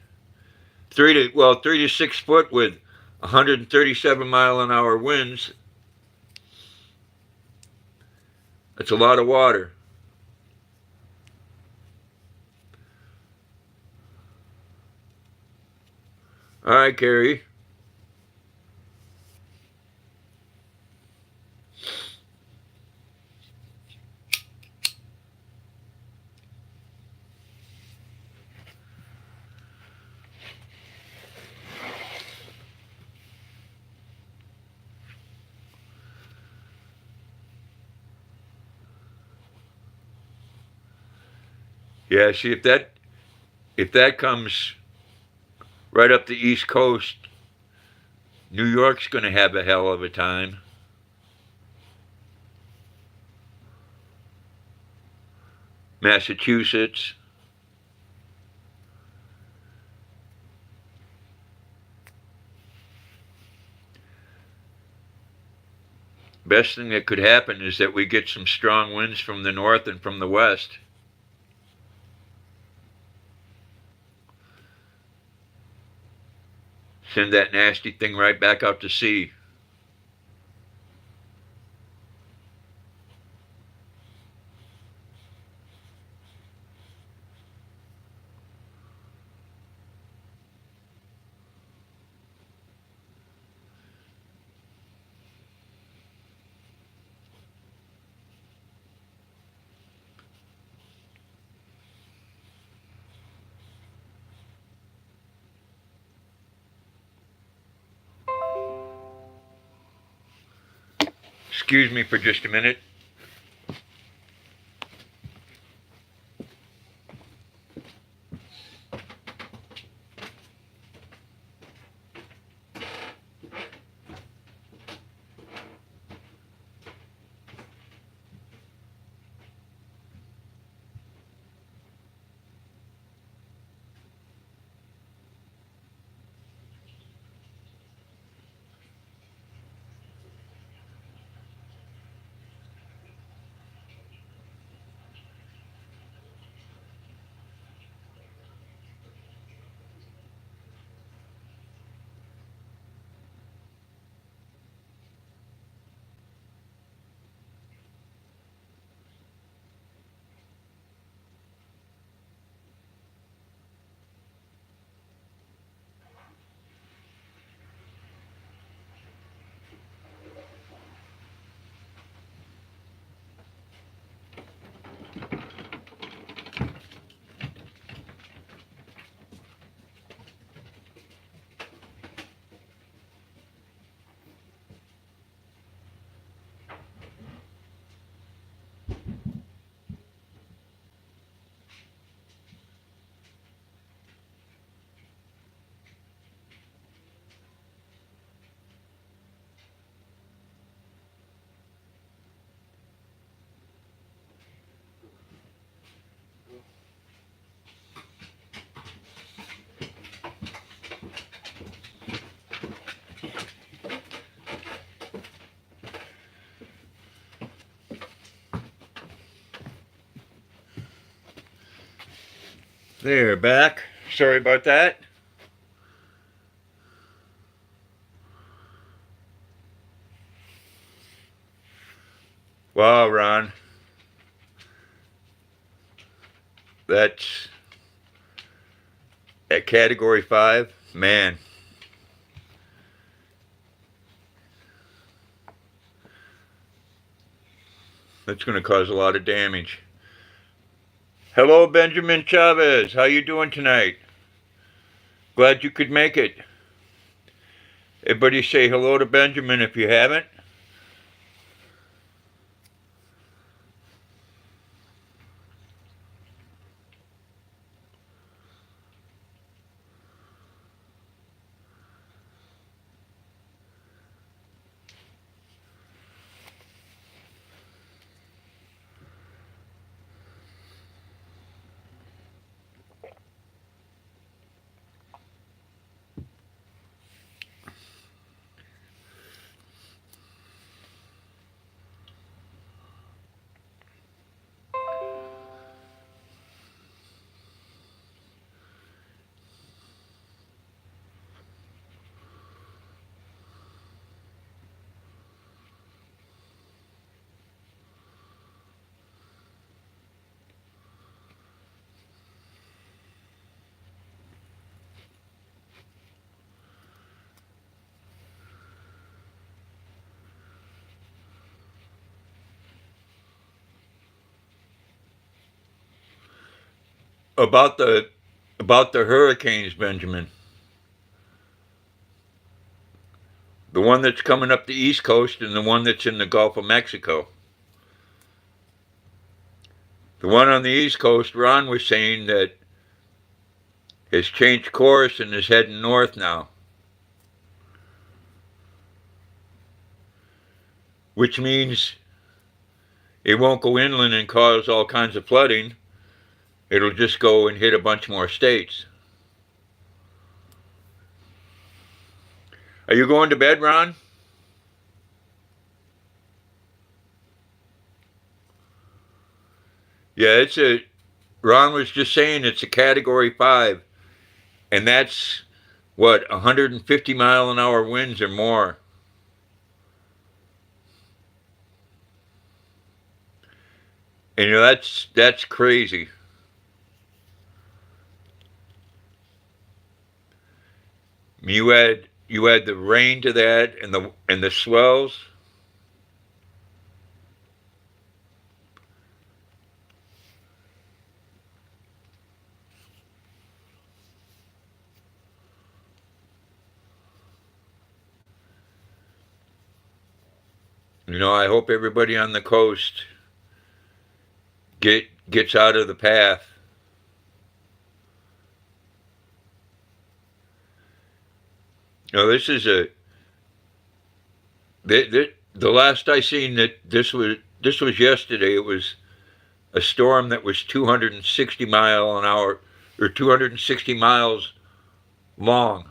3 to 6 foot with 137-mile-an-hour winds. That's a lot of water. All right, Carrie. Yeah, see if that comes right up the East Coast, New York's going to have a hell of a time. Massachusetts. Best thing that could happen is that we get some strong winds from the north and from the west. Send that nasty thing right back out to sea. Excuse me for just a minute. There, back. Sorry about that. Wow, Ron. That's at category 5. Man. That's going to cause a lot of damage. Hello, Benjamin Chavez. How you doing tonight? Glad you could make it. Everybody say hello to Benjamin if you haven't. About the hurricanes, Benjamin. The one that's coming up the East Coast and the one that's in the Gulf of Mexico. The one on the East Coast, Ron was saying that has changed course and is heading north now. Which means it won't go inland and cause all kinds of flooding. It'll just go and hit a bunch more states. Are you going to bed, Ron? Yeah, Ron was just saying it's a category 5. And that's, what, 150 mile an hour winds or more. And that's crazy. You add the rain to that and the swells. I hope everybody on the coast gets out of the path. This is the last I seen that this was yesterday. It was a storm that was 260 mile an hour or 260 miles long.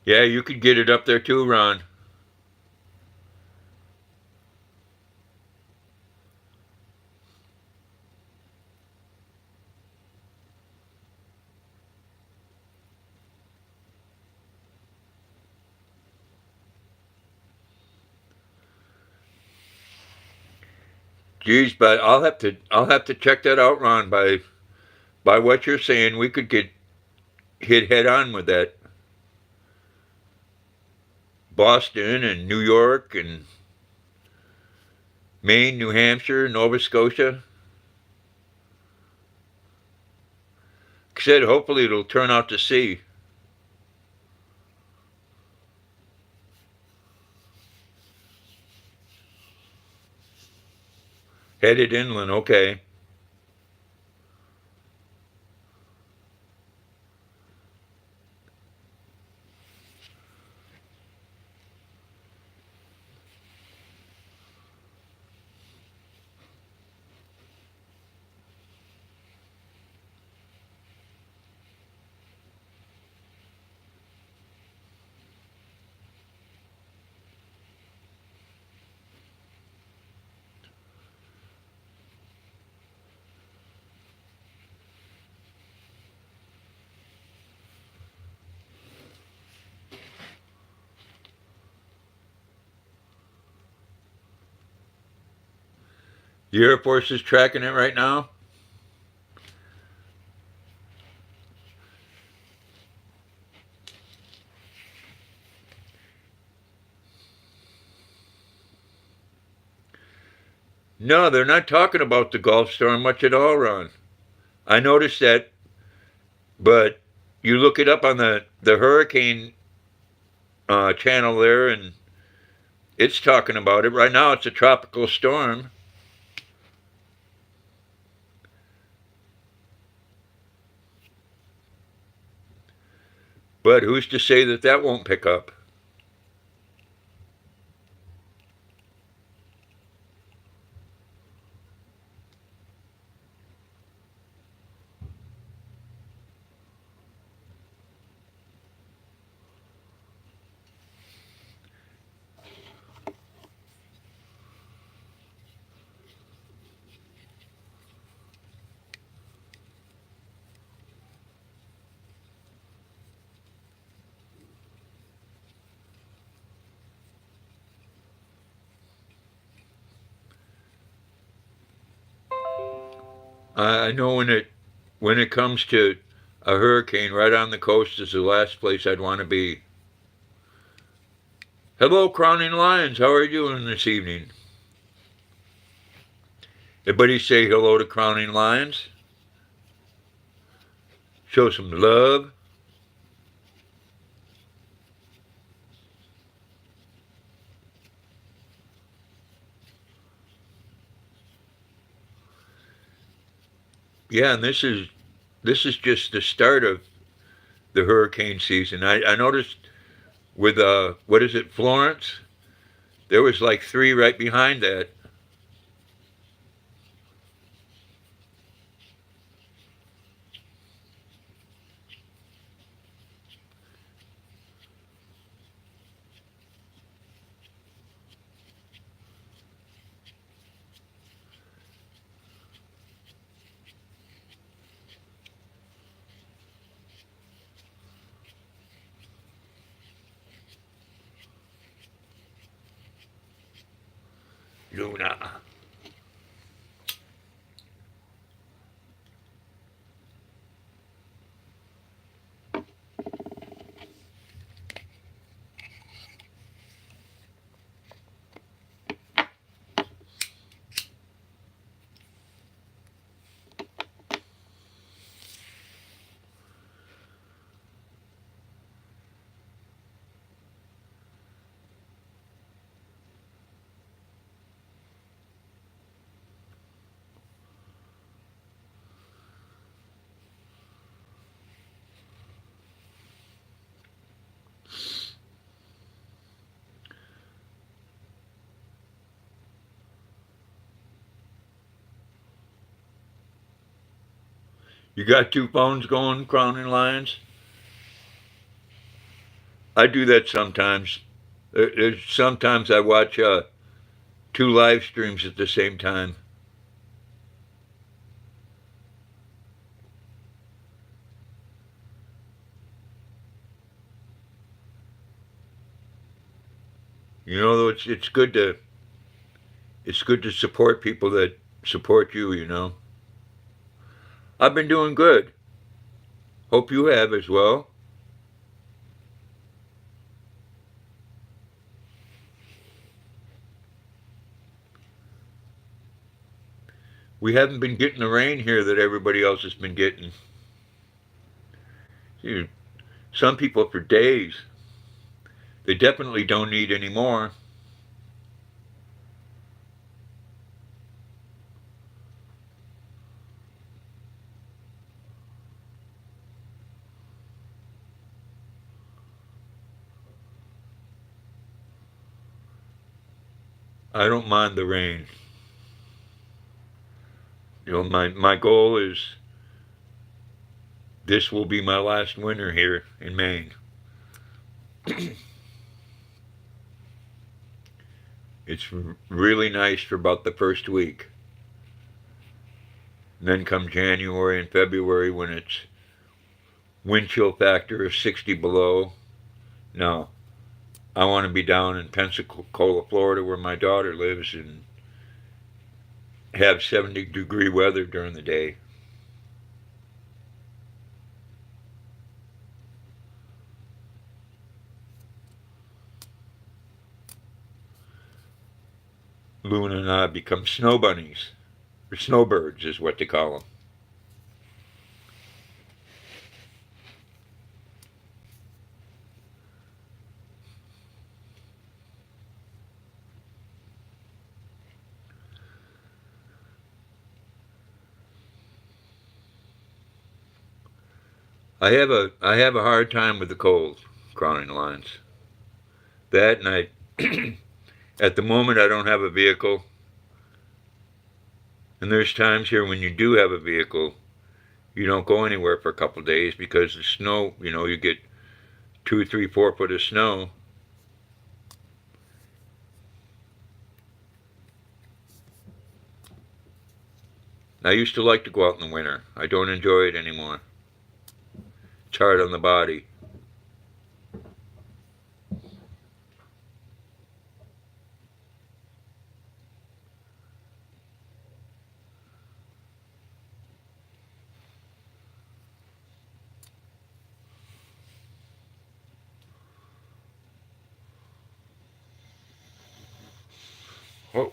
Yeah, you could get it up there too, Ron. Geez, but I'll have to check that out, Ron. By what you're saying, we could get hit head on with that. Boston and New York and Maine, New Hampshire, Nova Scotia. Like I said, hopefully it'll turn out to sea. Headed inland, okay. The Air Force is tracking it right now? No, they're not talking about the Gulf storm much at all, Ron. I noticed that, but you look it up on the hurricane channel there, and it's talking about it. Right now, it's a tropical storm. But who's to say that that won't pick up? I know when it comes to a hurricane, right on the coast is the last place I'd want to be. Hello, Crowning Lions. How are you doing this evening? Everybody say hello to Crowning Lions. Show some love. Yeah, and this is just the start of the hurricane season. I noticed with what is it, Florence? There was like 3 right behind that. Luna. You got 2 phones going, Crowning Lions? I do that sometimes. Sometimes I watch 2 live streams at the same time. You know, it's good to support people that support you. You know, I've been doing good. Hope you have as well. We haven't been getting the rain here that everybody else has been getting. Some people for days. They definitely don't need any more. I don't mind the rain. You know, my goal is this will be my last winter here in Maine. It's really nice for about the first week. And then come January and February when it's wind chill factor is 60 below. No, I want to be down in Pensacola, Florida, where my daughter lives, and have 70-degree weather during the day. Luna and I become snow bunnies, or snowbirds is what they call them. I have a hard time with the cold, Crawling Lines. That and I at the moment I don't have a vehicle. And there's times here when you do have a vehicle, you don't go anywhere for a couple of days because the snow, you get 2, 3, 4 foot of snow. I used to like to go out in the winter. I don't enjoy it anymore. It's hard on the body. Oh,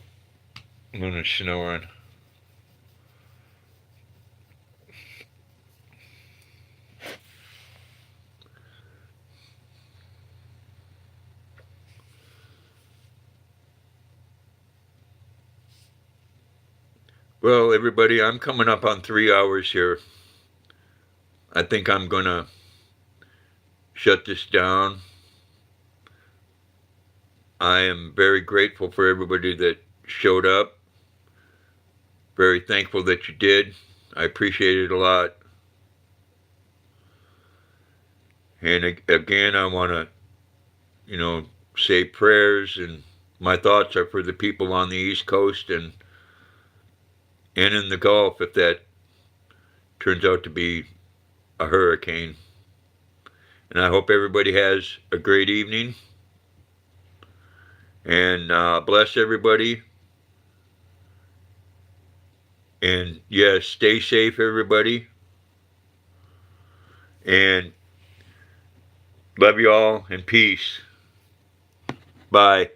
Luna's snoring. Well, everybody, I'm coming up on 3 hours here. I think I'm going to shut this down. I am very grateful for everybody that showed up. Very thankful that you did. I appreciate it a lot. And again, I want to, say prayers, and my thoughts are for the people on the East Coast and in the Gulf if that turns out to be a hurricane. And I hope everybody has a great evening. And bless everybody. And yes, stay safe, everybody. And love you all, and peace. Bye.